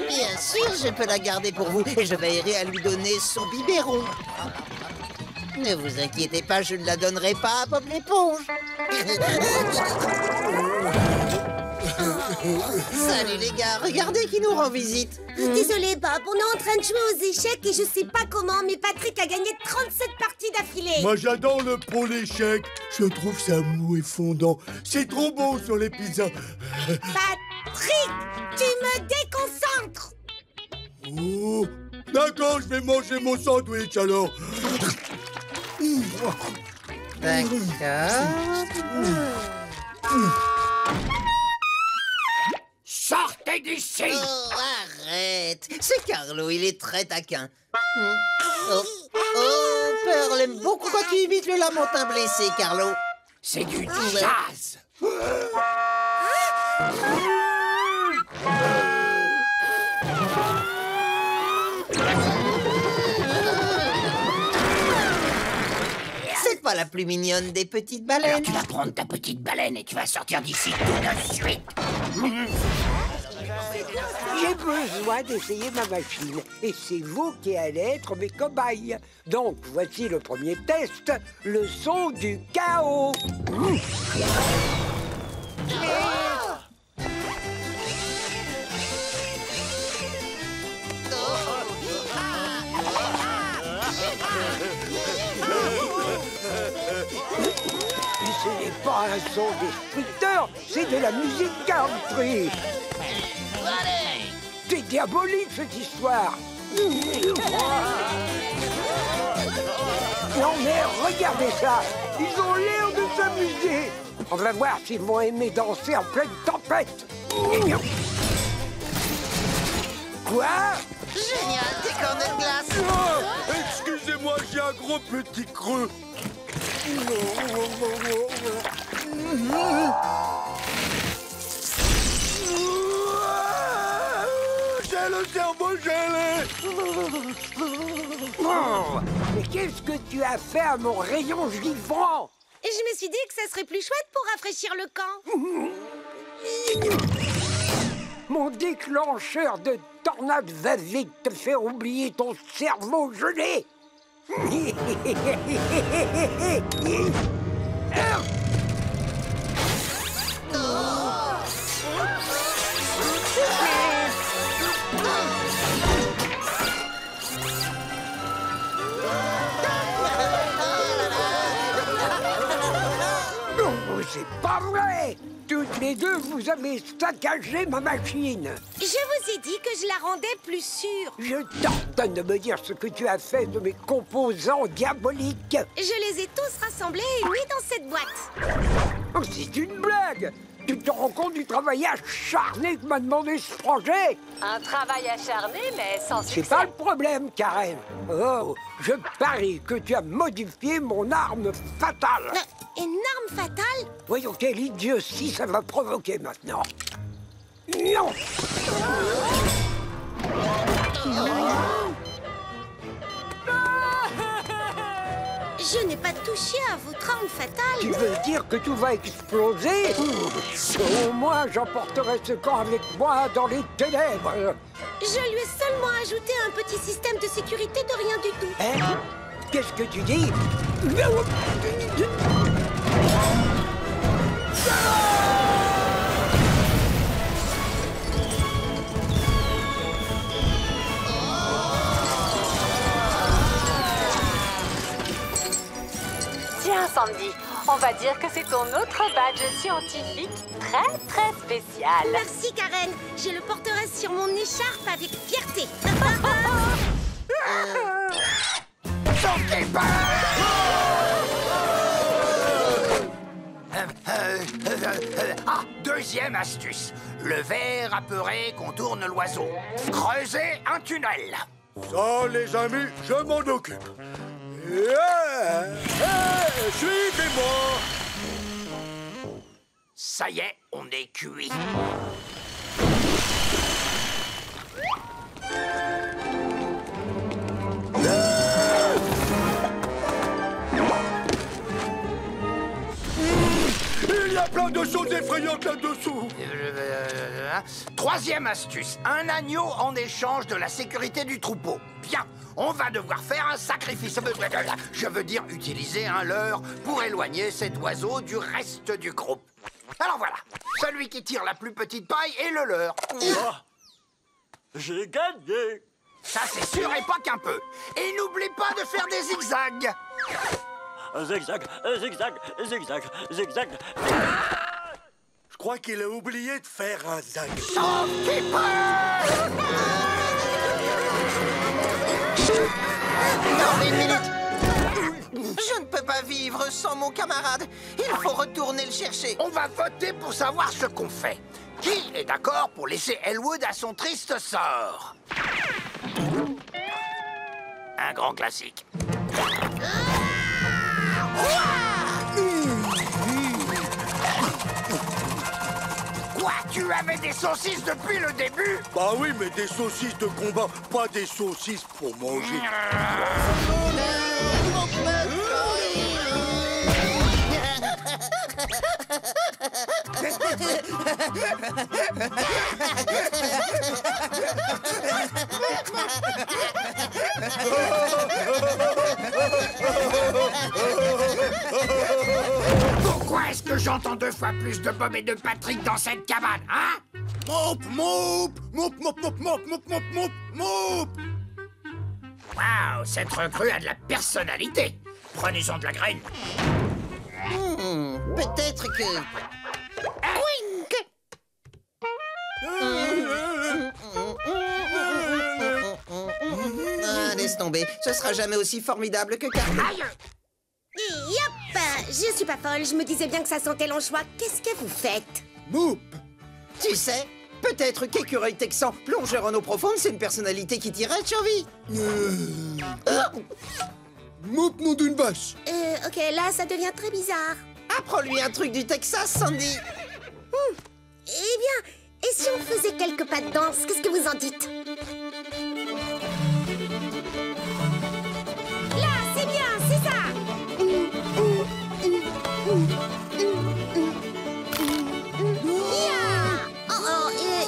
Bien sûr, je peux la garder pour vous et je veillerai à lui donner son biberon. Ne vous inquiétez pas, je ne la donnerai pas à Bob l'éponge. Salut les gars, regardez qui nous rend visite. Désolé Bob, on est en train de jouer aux échecs et je sais pas comment, mais Patrick a gagné 37 parties d'affilée. Moi j'adore le pro l'échec. Je trouve ça mou et fondant. C'est trop bon sur les pizzas. Patrick, tu me déconcentres. Oh, d'accord, je vais manger mon sandwich alors. D'accord. Sortez d'ici! Oh, arrête! C'est Carlo, il est très taquin. Oh, Pearl aime beaucoup quand tu imites le lamentin blessé, Carlo. C'est du jazz! C'est pas la plus mignonne des petites baleines. Alors tu vas prendre ta petite baleine et tu vas sortir d'ici tout de suite. J'ai besoin d'essayer ma machine, et c'est vous qui allez être mes cobayes. Donc, voici le premier test, le son du chaos. Ce n'est pas un son destructeur, c'est de la musique country. C'est diabolique cette histoire. Non mais regardez ça, ils ont l'air de s'amuser. On va voir s'ils vont aimer danser en pleine tempête. Quoi? Génial, des cornets de glace. Oh, excusez-moi, j'ai un gros petit creux. J'ai le cerveau gelé. Mais qu'est-ce que tu as fait à mon rayon vivant? Et je me suis dit que ça serait plus chouette pour rafraîchir le camp. Mon déclencheur de tornade va vite te faire oublier ton cerveau gelé. C'est pas vrai! Toutes les deux, vous avez saccagé ma machine! Je vous ai dit que je la rendais plus sûre. Je t'ordonne de me dire ce que tu as fait de mes composants diaboliques! Je les ai tous rassemblés et mis dans cette boîte. Oh, c'est une blague! Tu te rends compte du travail acharné que m'a demandé ce projet? Un travail acharné, mais sans succès. C'est pas le problème, Karen. Oh, je parie que tu as modifié mon arme fatale. Une arme fatale? Voyons quelle idiotie ça va provoquer maintenant. Non! Je n'ai pas touché à votre trame fatale. Tu veux dire que tout va exploser? Au moins, j'emporterai ce camp avec moi dans les ténèbres. Je lui ai seulement ajouté un petit système de sécurité de rien du tout. Hein? Qu'est-ce que tu dis? Tiens, Sandy, on va dire que c'est ton autre badge scientifique très spécial. Merci, Karen. Je le porterai sur mon écharpe avec fierté. Ah, deuxième astuce. Le ver apeuré contourne l'oiseau. Creusez un tunnel. Ça, les amis, je m'en occupe. Suivez-moi. Ça y est, on est cuit. Il y a plein de choses effrayantes là-dessous. Troisième astuce, un agneau en échange de la sécurité du troupeau. Bien, on va devoir faire un sacrifice. Je veux dire utiliser un leurre pour éloigner cet oiseau du reste du groupe. Alors voilà, celui qui tire la plus petite paille est le leurre. Oh, j'ai gagné. Ça c'est sûr et pas qu'un peu. Et n'oublie pas de faire des zigzags. Zigzag, zigzag, zigzag, zigzag. Je crois qu'il a oublié de faire un zag. Non, une minute. Je ne peux pas vivre sans mon camarade. Il faut retourner le chercher. On va voter pour savoir ce qu'on fait. Qui est d'accord pour laisser Elwood à son triste sort? Un grand classique. Quoi? Tu avais des saucisses depuis le début? Bah oui, mais des saucisses de combat, pas des saucisses pour manger. Pourquoi est-ce que j'entends 2 fois plus de Bob et de Patrick dans cette cabane, hein? Moup, moup, moup, moup, moup, moup, moup, moup, moup, moup. Waouh, cette recrue a de la personnalité. Prenez-en de la graine. Peut-être que... Ah, laisse tomber. Ce sera jamais aussi formidable que Carlo. Yop! Je suis pas folle, je me disais bien que ça sentait l'anchois. Qu'est-ce que vous faites? Moup! Tu sais, peut-être qu'Écureuil Texan, plongeur en eau profonde, c'est une personnalité qui t'irait de survie. Moup, nom d'une vache. Ok, là, ça devient très bizarre. Apprends-lui un truc du Texas, Sandy. Eh bien, et si on faisait quelques pas de danse? Qu'est-ce que vous en dites? Là, c'est bien, c'est ça!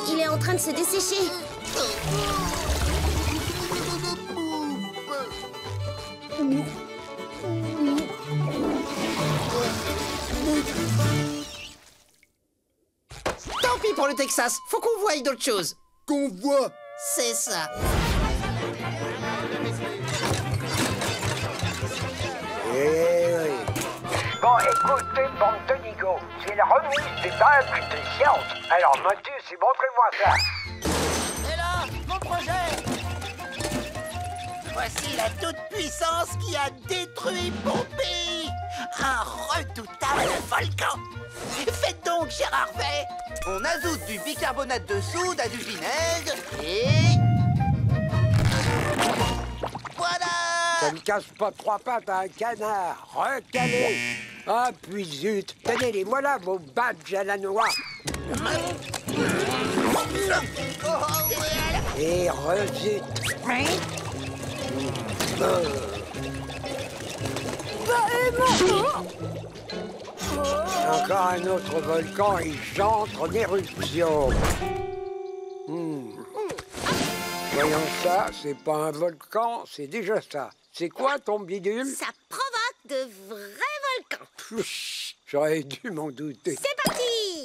Il est en train de se dessécher. Tant pis pour le Texas, faut qu'on voie d'autres choses. Qu'on voit? C'est ça. Bon, écoutez, bande de nigauds, c'est la remise des badges de science. Alors, Motus, montrez-moi ça. Et là, mon projet. Voici la toute-puissance qui a détruit Pompéi. Un redoutable volcan. Faites donc, cher Harvey. On ajoute du bicarbonate de soude à du vinaigre et... Voilà. Ça ne casse pas 3 pattes à un canard. Recalé. Ah, puis zut. Tenez-les, voilà vos badges à la noix. Et rezut. Encore un autre volcan et j'entre en éruption. Voyons ça, c'est pas un volcan, c'est déjà ça. C'est quoi ton bidule? Ça provoque de vrais volcans. J'aurais dû m'en douter. C'est parti!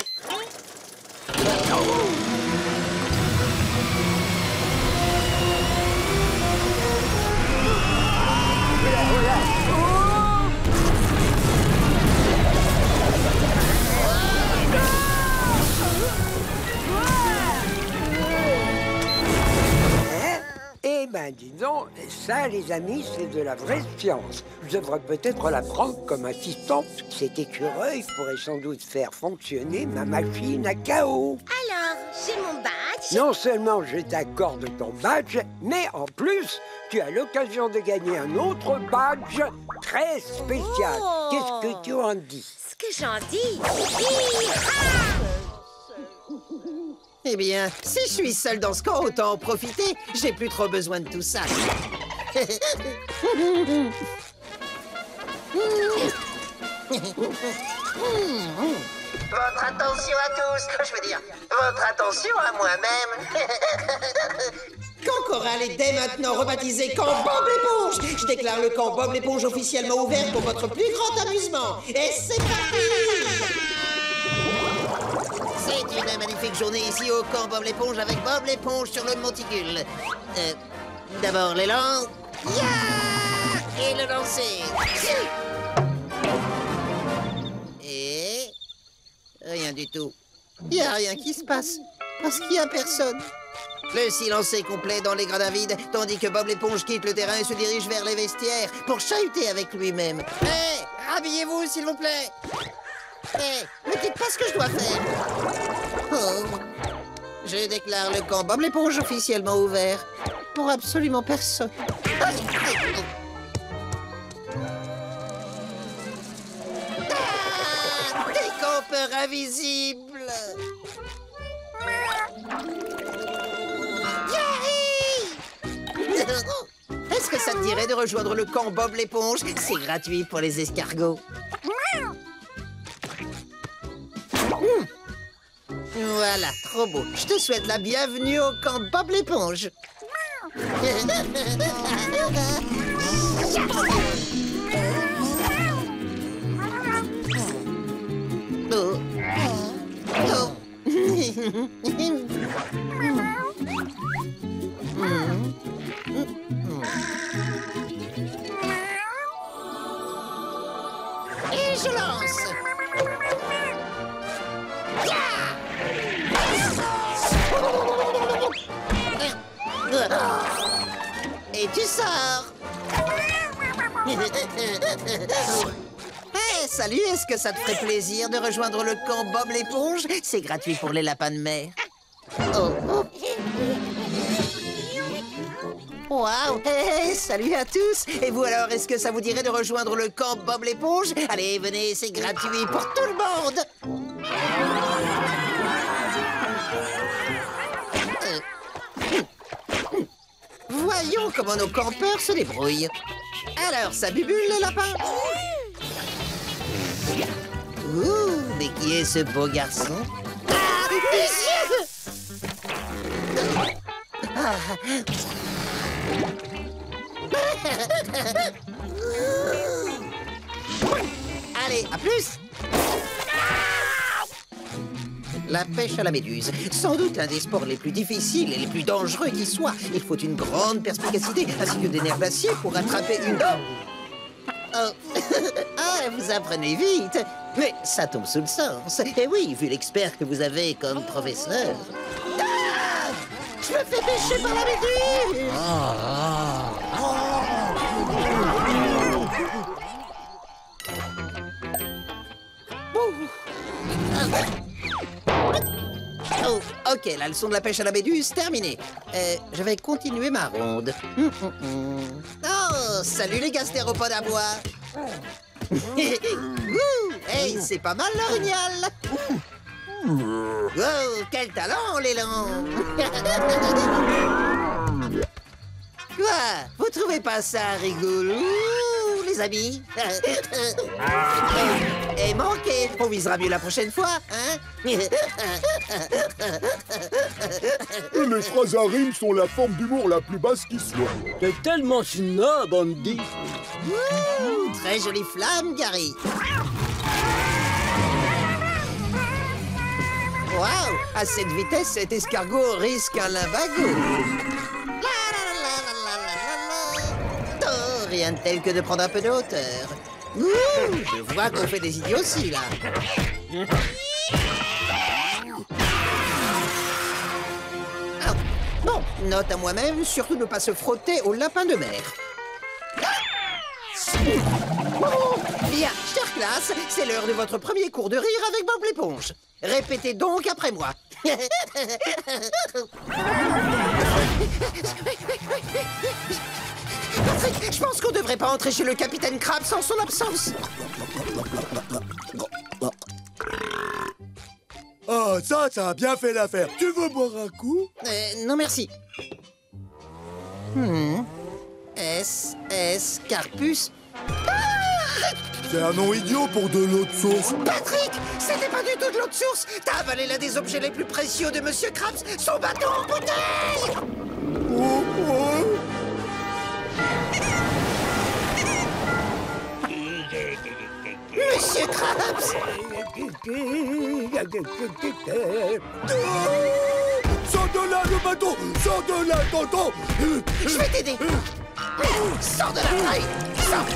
Eh ben, dis donc, ça, les amis, c'est de la vraie science. Je devrais peut-être la prendre comme assistante. Cet écureuil pourrait sans doute faire fonctionner ma machine à chaos. Alors, j'ai mon badge. Non seulement je t'accorde ton badge, mais en plus, tu as l'occasion de gagner un autre badge très spécial. Oh. Qu'est-ce que tu en dis? Ce que j'en dis? Eh bien, si je suis seul dans ce camp, autant en profiter. J'ai plus trop besoin de tout ça. Votre attention à tous, je veux dire, votre attention à moi-même. Camp Coral est dès maintenant rebaptisé Camp Bob l'éponge. Je déclare le camp Bob l'éponge officiellement ouvert pour votre plus grand amusement. Et c'est parti! C'est une magnifique journée ici au camp Bob l'éponge avec Bob l'éponge sur le monticule. D'abord l'élan. Et le lancer. Et... rien du tout. Il n'y a rien qui se passe. Parce qu'il n'y a personne. Le silence est complet dans les gradins vides, tandis que Bob l'éponge quitte le terrain et se dirige vers les vestiaires pour chahuter avec lui-même. Hé, habillez-vous, s'il vous plaît. Hé, ne dites pas ce que je dois faire. Oh. Je déclare le camp Bob l'éponge officiellement ouvert pour absolument personne. Des campeurs invisibles. Est-ce que ça te dirait de rejoindre le camp Bob l'éponge? C'est gratuit pour les escargots. Voilà, trop beau. Je te souhaite la bienvenue au camp Bob l'éponge. Oh. Oh. Et je lance. Et tu sors. Hey, salut, est-ce que ça te ferait plaisir de rejoindre le camp Bob l'éponge? C'est gratuit pour les lapins de mer. Oh, oh. Waouh! Hey, salut à tous! Et vous alors, est-ce que ça vous dirait de rejoindre le camp Bob l'éponge? Allez, venez, c'est gratuit pour tout le monde! Voyons comment nos campeurs se débrouillent. Alors, ça bubule, les lapins? Ouh, mais qui est ce beau garçon? Allez, à plus! La pêche à la méduse, sans doute l'un des sports les plus difficiles et les plus dangereux qui soit. Il faut une grande perspicacité ainsi que des nerfs d'acier pour attraper une... Oh. Ah, vous apprenez vite. Mais ça tombe sous le sens. Et oui, vu l'expert que vous avez comme professeur. Ah, je me fais pêcher par la méduse. Oh, ok, la leçon de la pêche à la méduse terminée. Je vais continuer ma ronde. Oh, salut les gastéropodes à bois. Hey, c'est pas mal l'orignal. Oh, quel talent, l'élan. Quoi? Vous trouvez pas ça rigolo? Les les amis. Et manqué. On visera mieux la prochaine fois, hein? Les phrases à rime sont la forme d'humour la plus basse qui soit. T'es tellement snob, Andy. Très jolie flamme, Gary. Waouh! À cette vitesse, cet escargot risque un limbago. Oh, rien de tel que de prendre un peu de hauteur. Je vois qu'on fait des idioties, là. Ah, bon, note à moi-même, surtout ne pas se frotter au lapin de mer. Bien, chère classe, c'est l'heure de votre premier cours de rire avec Bob l'éponge. Répétez donc après moi. Patrick, je pense qu'on devrait pas entrer chez le capitaine Krabs en son absence. Ah, ça a bien fait l'affaire. Tu veux boire un coup? Non, merci. S. Carpus. C'est un nom idiot pour de l'eau de source. Patrick, c'était pas du tout de l'eau de source. T'as avalé l'un des objets les plus précieux de Monsieur Krabs, son bâton en bouteille. Monsieur Krabs. Sors de là, le bâton. Sors de là, tonton. Je vais t'aider. Sors de la traîne. Sors.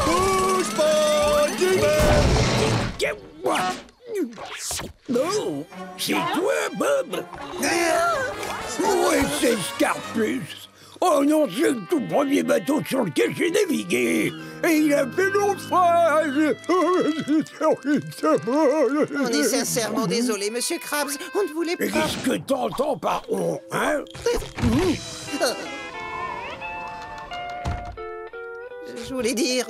Bouge pas, Non, c'est toi, Bob. Où est ce Scarpus? Oh non, c'est le tout premier bateau sur lequel j'ai navigué. Et il a fait naufrage. On est sincèrement désolé, Monsieur Krabs. On ne voulait pas... Et qu'est-ce que t'entends par on, hein? Je voulais dire...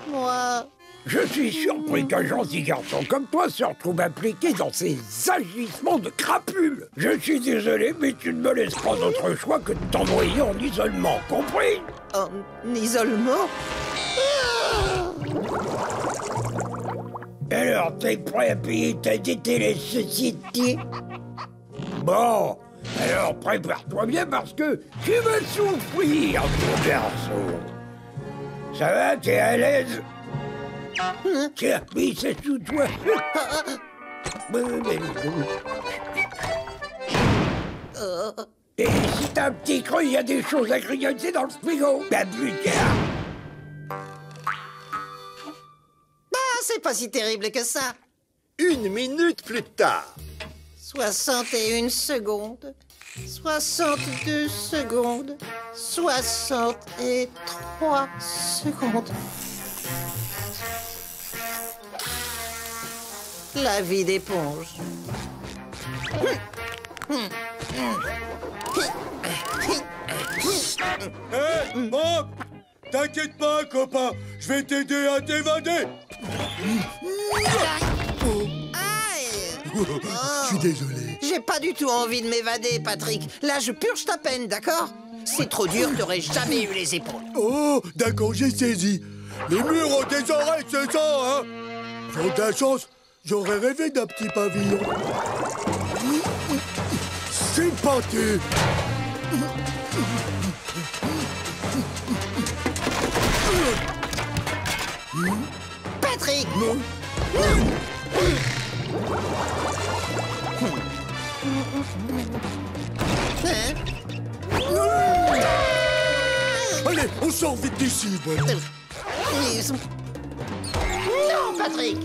Moi... Je suis surpris qu'un gentil garçon comme toi se retrouve impliqué dans ces agissements de crapule. Je suis désolé, mais tu ne me laisses pas d'autre choix que de t'envoyer en isolement, compris? En isolement? Alors, t'es prêt à payer ta dette et la société? Bon, alors prépare-toi bien parce que tu vas souffrir, mon garçon. Ça va, t'es à l'aise? Tiens, mais c'est sous toi. Et si t'as un petit creux, il y a des choses à grignoter dans le frigo. Ben plus tard. C'est pas si terrible que ça. 1 minute plus tard. 61 secondes. 62 secondes. 63 secondes. La vie d'éponge. Hé, Bob! T'inquiète pas, copain. Je vais t'aider à t'évader. Je suis désolé. J'ai pas du tout envie de m'évader, Patrick. Là, je purge ta peine, d'accord? C'est trop dur, t'aurais jamais eu les épaules. Oh, d'accord, j'ai saisi. Les murs ont des oreilles, c'est ça, hein? Sans ta chance, j'aurais rêvé d'un petit pavillon. C'est parti. Patrick! Allez, on sort vite d'ici, Bob. Non, Patrick!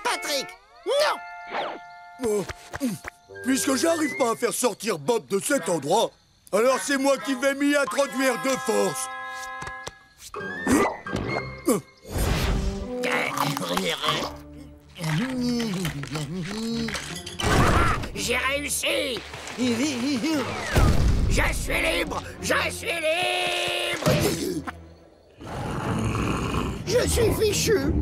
Patrick, non! Oh, puisque j'arrive pas à faire sortir Bob de cet endroit, alors c'est moi qui vais m'y introduire de force. J'ai réussi! Je suis libre! Je suis libre! Je suis fichu!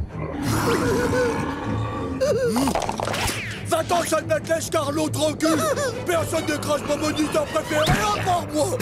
Va-t'en, sale bête, laisse Carlo tranquille! Personne ne crache mon moniteur préféré à part moi!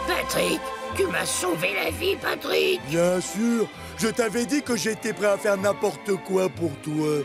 Patrick, tu m'as sauvé la vie, Patrick! Bien sûr! Je t'avais dit que j'étais prêt à faire n'importe quoi pour toi.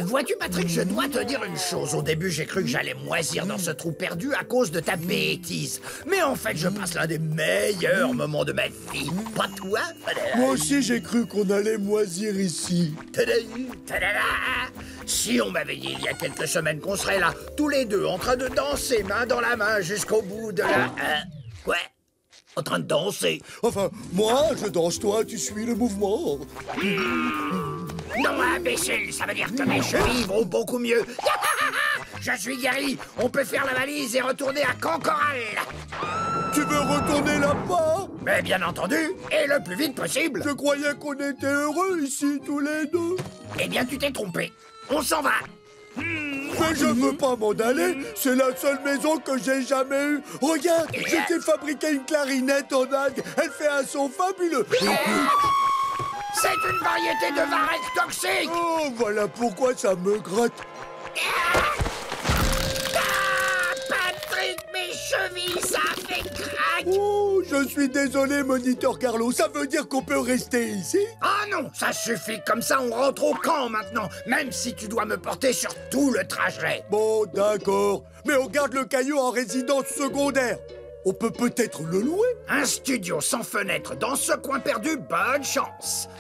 Vois-tu, Patrick, je dois te dire une chose. Au début, j'ai cru que j'allais moisir dans ce trou perdu à cause de ta bêtise. Mais en fait, je passe l'un des meilleurs moments de ma vie. Pas toi? Moi aussi, j'ai cru qu'on allait moisir ici. Tadada! Si on m'avait dit il y a quelques semaines qu'on serait là, tous les deux, en train de danser main dans la main jusqu'au bout de la... Ouais, en train de danser. Enfin, moi, je danse, toi, tu suis le mouvement. Non, imbécile, ça veut dire que mes chevilles vont beaucoup mieux. Je suis guéri, on peut faire la valise et retourner à Cancoral. Tu veux retourner là-bas? Mais bien entendu, et le plus vite possible. Je croyais qu'on était heureux ici, tous les deux. Eh bien, tu t'es trompé. On s'en va. Mais je veux pas m'en aller, c'est la seule maison que j'ai jamais eue. Regarde, j'ai t'ai fabriqué une clarinette en algue. Elle fait un son fabuleux. C'est une variété de varech toxique. Oh, voilà pourquoi ça me gratte. Patrick, mes chevilles, ça fait crack. Oh, je suis désolé, moniteur Carlo. Ça veut dire qu'on peut rester ici? Ah non, ça suffit. Comme ça, on rentre au camp maintenant. Même si tu dois me porter sur tout le trajet. Bon, d'accord. Mais on garde le caillou en résidence secondaire. On peut peut-être le louer. Un studio sans fenêtre dans ce coin perdu, bonne chance.